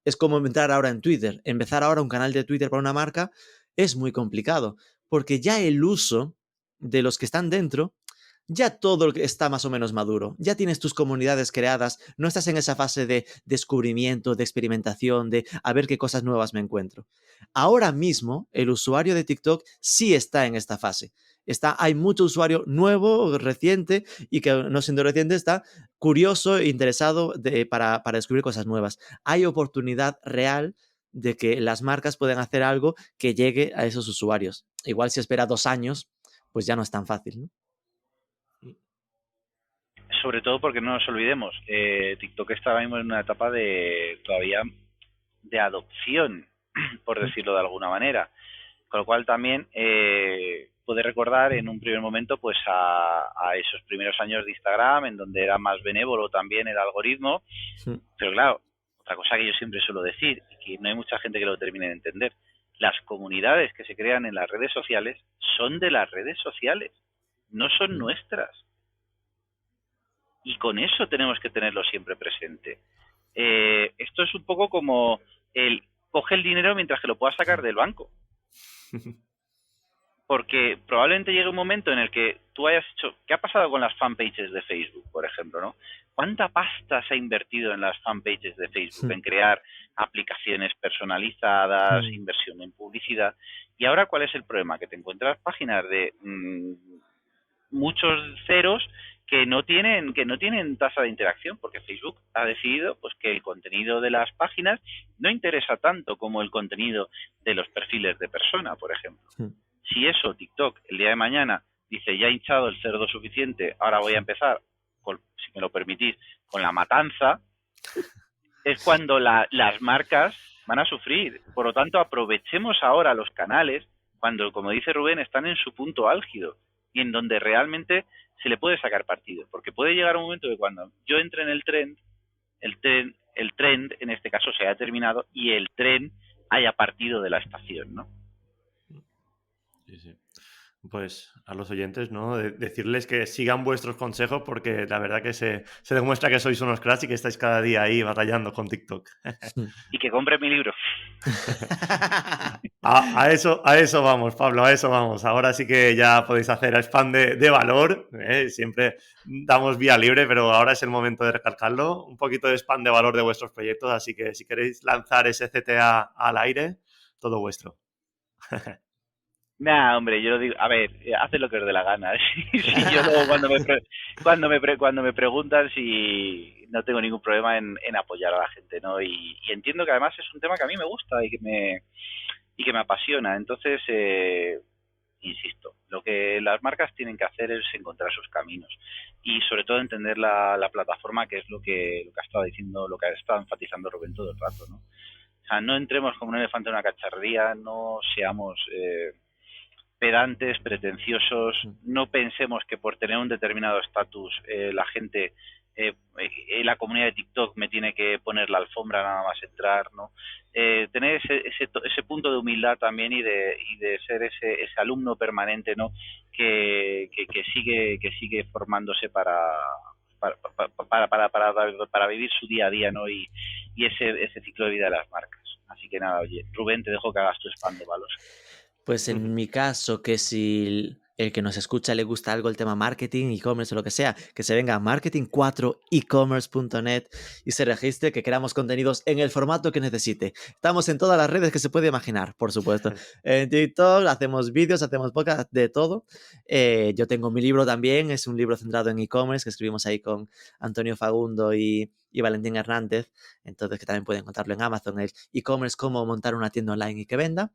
Es como entrar ahora en Twitter. Empezar ahora un canal de Twitter para una marca es muy complicado, porque ya el uso de los que están dentro ya todo está más o menos maduro, ya tienes tus comunidades creadas, no estás en esa fase de descubrimiento, de experimentación, de a ver qué cosas nuevas me encuentro. Ahora mismo, el usuario de TikTok sí está en esta fase. Hay mucho usuario nuevo, reciente, y que no siendo reciente está curioso e interesado para descubrir cosas nuevas. Hay oportunidad real de que las marcas puedan hacer algo que llegue a esos usuarios. Igual si espera 2 años, pues ya no es tan fácil, ¿no? Sobre todo porque no nos olvidemos, TikTok está ahora mismo en una etapa todavía de adopción, por decirlo de alguna manera. Con lo cual también, puede recordar en un primer momento pues a esos primeros años de Instagram, en donde era más benévolo también el algoritmo. Sí. Pero claro, otra cosa que yo siempre suelo decir, y que no hay mucha gente que lo termine de entender, las comunidades que se crean en las redes sociales son de las redes sociales, no son nuestras. Y con eso tenemos que tenerlo siempre presente. Esto es un poco como el coge el dinero mientras que lo puedas sacar del banco. Porque probablemente llegue un momento en el que tú hayas hecho... ¿Qué ha pasado con las fanpages de Facebook, por ejemplo, no? ¿Cuánta pasta se ha invertido en las fanpages de Facebook? En crear aplicaciones personalizadas, inversión en publicidad. Y ahora, ¿cuál es el problema? Que te encuentras páginas de muchos ceros que no tienen tasa de interacción, porque Facebook ha decidido pues que el contenido de las páginas no interesa tanto como el contenido de los perfiles de persona, por ejemplo. Si eso, TikTok, el día de mañana, dice, ya he hinchado el cerdo suficiente, ahora voy a empezar, si me lo permitís, con la matanza, es cuando las marcas van a sufrir. Por lo tanto, aprovechemos ahora los canales cuando, como dice Rubén, están en su punto álgido y en donde realmente se le puede sacar partido. Porque puede llegar un momento que cuando yo entre en el trend en este caso se haya terminado y el tren haya partido de la estación, ¿no? Sí. Pues a los oyentes, ¿no? Decirles que sigan vuestros consejos porque la verdad que se demuestra que sois unos cracks y que estáis cada día ahí batallando con TikTok. Y que compren mi libro. A eso vamos, Pablo, a eso vamos. Ahora sí que ya podéis hacer spam de valor. Siempre damos vía libre, pero ahora es el momento de recalcarlo. Un poquito de spam de valor de vuestros proyectos, así que si queréis lanzar ese CTA al aire, todo vuestro. Nah, hombre, yo lo digo, a ver, haz lo que os dé la gana. Si yo luego cuando me preguntan, si no tengo ningún problema en apoyar a la gente, ¿no? Y entiendo que además es un tema que a mí me gusta y que me apasiona. Entonces, insisto, lo que las marcas tienen que hacer es encontrar sus caminos y sobre todo entender la plataforma, que es lo que ha estado diciendo, lo que ha estado enfatizando Rubén todo el rato, ¿no? O sea, no entremos como un elefante en una cacharrería, no seamos pedantes, pretenciosos, no pensemos que por tener un determinado estatus la gente, la comunidad de TikTok me tiene que poner la alfombra nada más entrar, ¿no? Tener ese punto de humildad también y de ser ese alumno permanente, ¿no? Que sigue formándose para vivir su día a día, ¿no? Y ese ciclo de vida de las marcas. Así que nada, oye, Rubén, te dejo que hagas tu spam de valor. Pues en mi caso, que si el que nos escucha le gusta algo el tema marketing, e-commerce o lo que sea, que se venga a marketing4ecommerce.net y se registre, que creamos contenidos en el formato que necesite. Estamos en todas las redes que se puede imaginar, por supuesto. En TikTok hacemos vídeos, hacemos podcast, de todo. Yo tengo mi libro también, es un libro centrado en e-commerce que escribimos ahí con Antonio Fagundo y Valentín Hernández, entonces que también pueden encontrarlo en Amazon, el e-commerce, cómo montar una tienda online y que venda.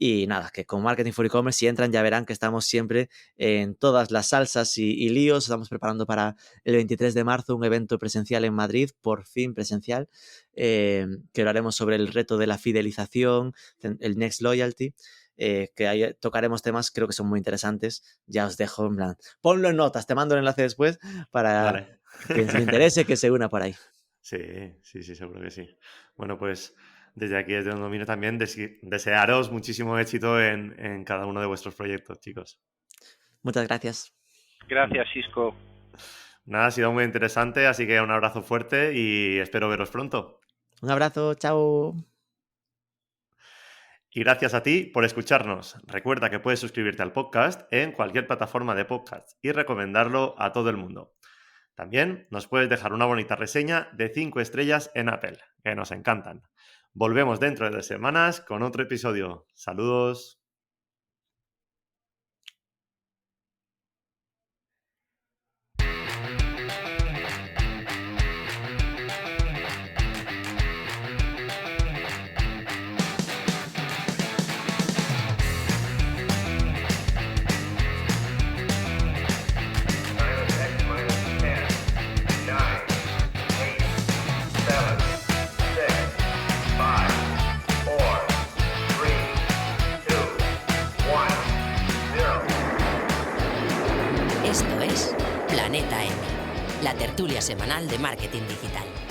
Y nada, que con Marketing for E-Commerce, si entran ya verán que estamos siempre en todas las salsas y líos. Estamos preparando para el 23 de marzo un evento presencial en Madrid, por fin presencial, que hablaremos sobre el reto de la fidelización, el Next Loyalty, que ahí tocaremos temas, creo que son muy interesantes. Ya os dejo, en plan, ponlo en notas, te mando el enlace después para quien se interese que se una por ahí. Sí, seguro que sí. Bueno, pues desde aquí, desde donde domino también, desearos muchísimo éxito en cada uno de vuestros proyectos, chicos. Muchas gracias. Gracias, Xisco. Nada, ha sido muy interesante, así que un abrazo fuerte y espero veros pronto. Un abrazo, chao. Y gracias a ti por escucharnos. Recuerda que puedes suscribirte al podcast en cualquier plataforma de podcast y recomendarlo a todo el mundo. También nos puedes dejar una bonita reseña de 5 estrellas en Apple, que nos encantan. Volvemos dentro de 2 semanas con otro episodio. Saludos. la tertulia semanal de marketing digital.